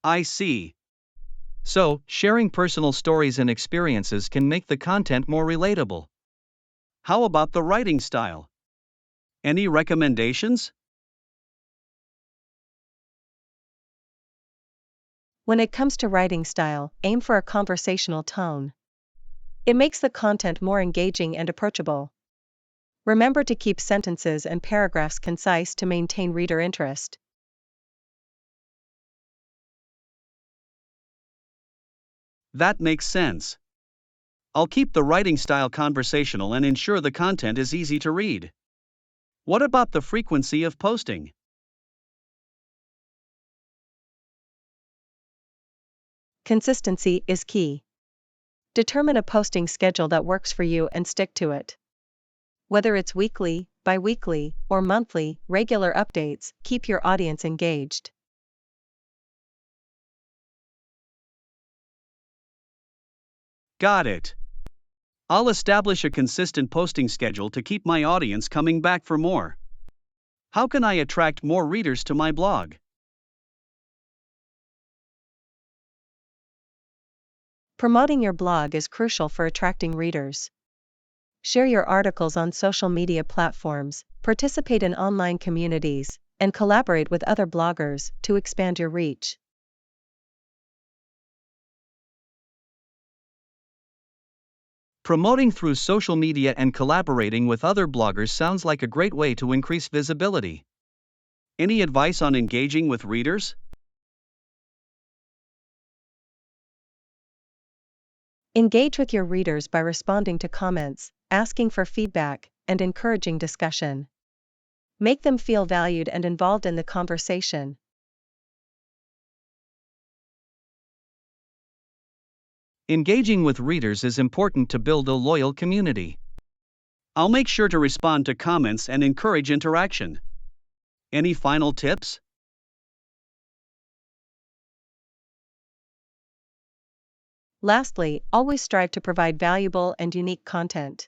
I see. So, sharing personal stories and experiences can make the content more relatable. How about the writing style? Any recommendations? When it comes to writing style, aim for a conversational tone. It makes the content more engaging and approachable. Remember to keep sentences and paragraphs concise to maintain reader interest. That makes sense. I'll keep the writing style conversational and ensure the content is easy to read. What about the frequency of posting? Consistency is key. Determine a posting schedule that works for you and stick to it. Whether it's weekly, bi-weekly, or monthly, regular updates keep your audience engaged. Got it. I'll establish a consistent posting schedule to keep my audience coming back for more. How can I attract more readers to my blog? Promoting your blog is crucial for attracting readers. Share your articles on social media platforms, participate in online communities, and collaborate with other bloggers to expand your reach. Promoting through social media and collaborating with other bloggers sounds like a great way to increase visibility. Any advice on engaging with readers? Engage with your readers by responding to comments, asking for feedback, and encouraging discussion. Make them feel valued and involved in the conversation. Engaging with readers is important to build a loyal community. I'll make sure to respond to comments and encourage interaction. Any final tips? Lastly, always strive to provide valuable and unique content.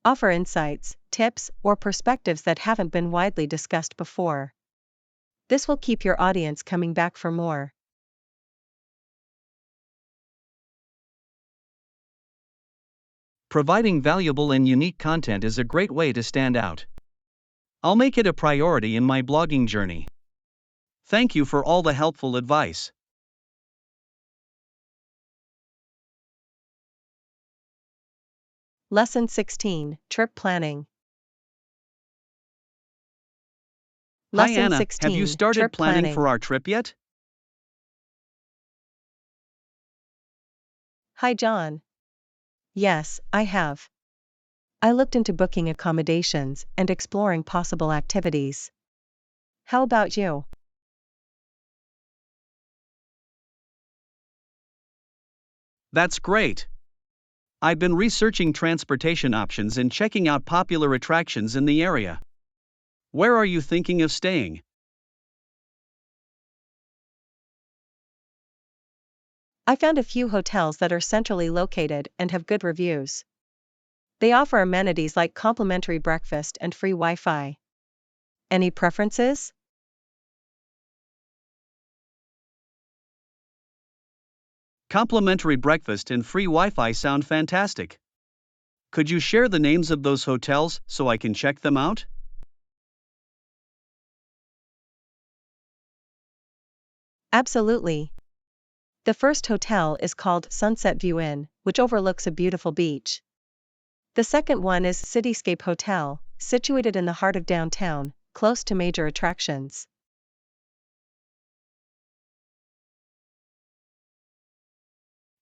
Offer insights, tips, or perspectives that haven't been widely discussed before. This will keep your audience coming back for more. Providing valuable and unique content is a great way to stand out. I'll make it a priority in my blogging journey. Thank you for all the helpful advice. Lesson 16, Trip Planning. Hi Lesson Anna, have you 16, started Trip planning Planning. for our trip yet? Hi John. Yes, I have. I looked into booking accommodations and exploring possible activities. How about you? That's great. I've been researching transportation options and checking out popular attractions in the area. Where are you thinking of staying? I found a few hotels that are centrally located and have good reviews. They offer amenities like complimentary breakfast and free Wi-Fi. Any preferences? Complimentary breakfast and free Wi-Fi sound fantastic. Could you share the names of those hotels so I can check them out? Absolutely. The first hotel is called Sunset View Inn, which overlooks a beautiful beach. The second one is Cityscape Hotel, situated in the heart of downtown, close to major attractions.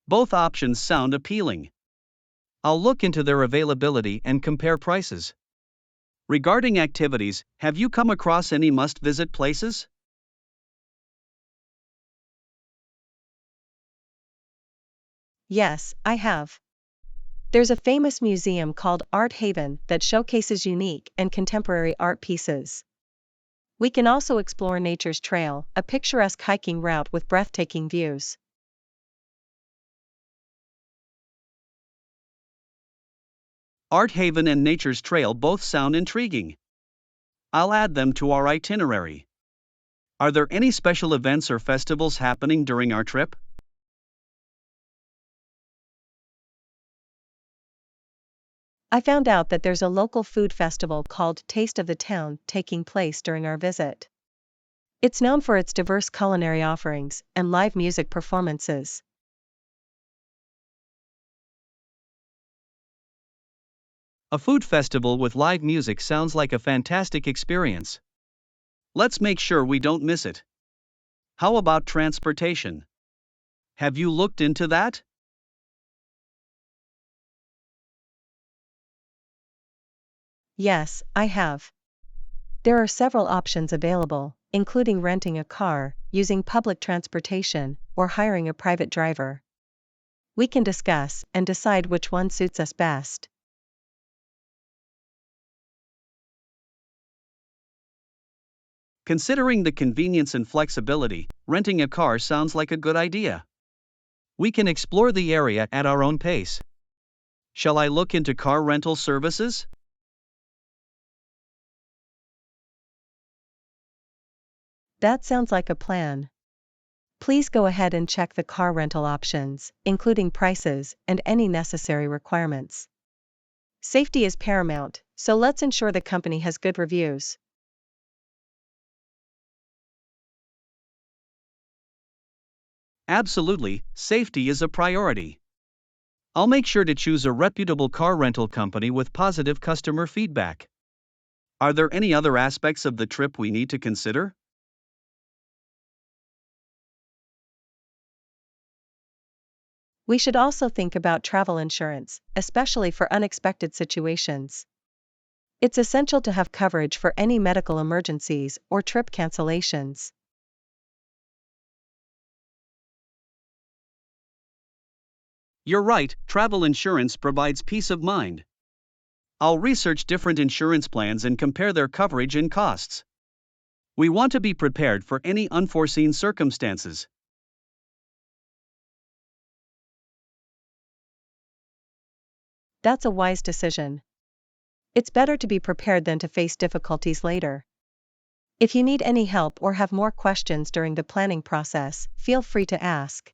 Both options sound appealing. I'll look into their availability and compare prices. Regarding activities, have you come across any must-visit places? Yes, I have. There's a famous museum called Art Haven that showcases unique and contemporary art pieces. We can also explore Nature's Trail, a picturesque hiking route with breathtaking views. Art Haven and Nature's Trail both sound intriguing. I'll add them to our itinerary. Are there any special events or festivals happening during our trip? I found out that there's a local food festival called Taste of the Town taking place during our visit. It's known for its diverse culinary offerings and live music performances. A food festival with live music sounds like a fantastic experience. Let's make sure we don't miss it. How about transportation? Have you looked into that? Yes, I have. There are several options available, including renting a car, using public transportation, or hiring a private driver. We can discuss and decide which one suits us best. Considering the convenience and flexibility, renting a car sounds like a good idea. We can explore the area at our own pace. Shall I look into car rental services? That sounds like a plan. Please go ahead and check the car rental options, including prices and any necessary requirements. Safety is paramount, so let's ensure the company has good reviews. Absolutely, safety is a priority. I'll make sure to choose a reputable car rental company with positive customer feedback. Are there any other aspects of the trip we need to consider? We should also think about travel insurance, especially for unexpected situations. It's essential to have coverage for any medical emergencies or trip cancellations. You're right, travel insurance provides peace of mind. I'll research different insurance plans and compare their coverage and costs. We want to be prepared for any unforeseen circumstances. That's a wise decision. It's better to be prepared than to face difficulties later. If you need any help or have more questions during the planning process, feel free to ask.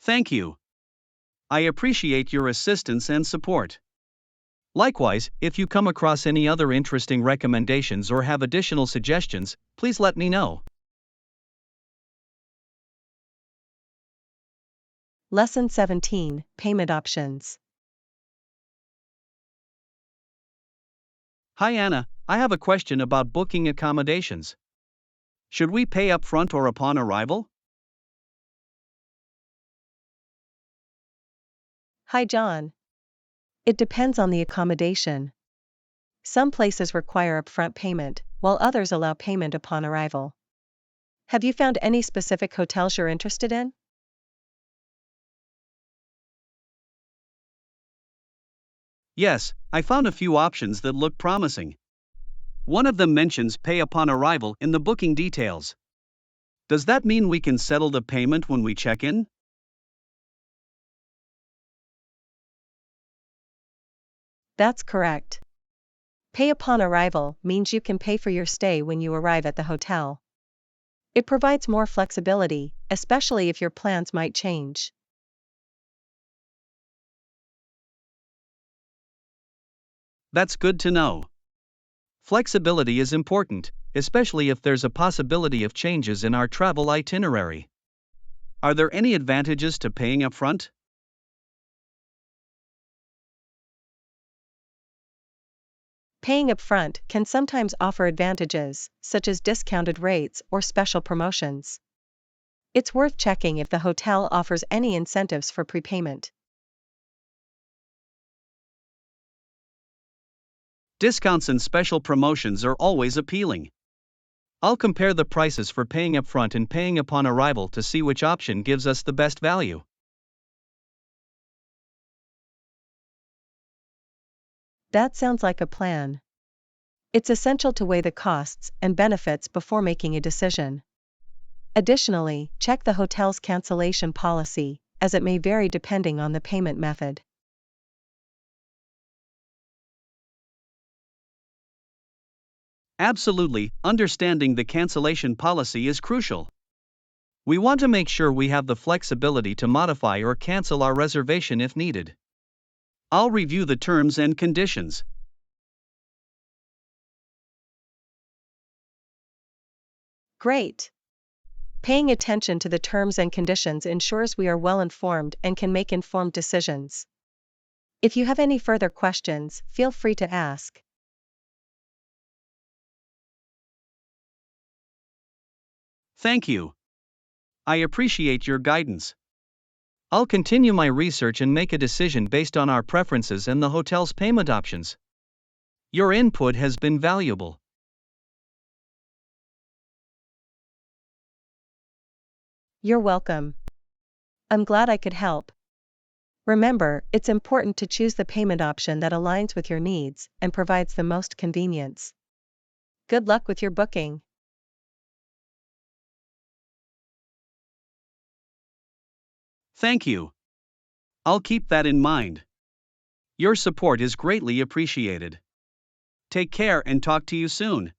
Thank you. I appreciate your assistance and support. Likewise, if you come across any other interesting recommendations or have additional suggestions, please let me know. Lesson 17, Payment Options. Hi Anna, I have a question about booking accommodations. Should we pay up front or upon arrival? Hi John. It depends on the accommodation. Some places require upfront payment, while others allow payment upon arrival. Have you found any specific hotels you're interested in? Yes, I found a few options that look promising. One of them mentions pay upon arrival in the booking details. Does that mean we can settle the payment when we check in? That's correct. Pay upon arrival means you can pay for your stay when you arrive at the hotel. It provides more flexibility, especially if your plans might change. That's good to know. Flexibility is important, especially if there's a possibility of changes in our travel itinerary. Are there any advantages to paying upfront? Paying upfront can sometimes offer advantages, such as discounted rates or special promotions. It's worth checking if the hotel offers any incentives for prepayment. Discounts and special promotions are always appealing. I'll compare the prices for paying upfront and paying upon arrival to see which option gives us the best value. That sounds like a plan. It's essential to weigh the costs and benefits before making a decision. Additionally, check the hotel's cancellation policy, as it may vary depending on the payment method. Absolutely, understanding the cancellation policy is crucial. We want to make sure we have the flexibility to modify or cancel our reservation if needed. I'll review the terms and conditions. Great! Paying attention to the terms and conditions ensures we are well informed and can make informed decisions. If you have any further questions, feel free to ask. Thank you. I appreciate your guidance. I'll continue my research and make a decision based on our preferences and the hotel's payment options. Your input has been valuable. You're welcome. I'm glad I could help. Remember, it's important to choose the payment option that aligns with your needs and provides the most convenience. Good luck with your booking. Thank you. I'll keep that in mind. Your support is greatly appreciated. Take care and talk to you soon.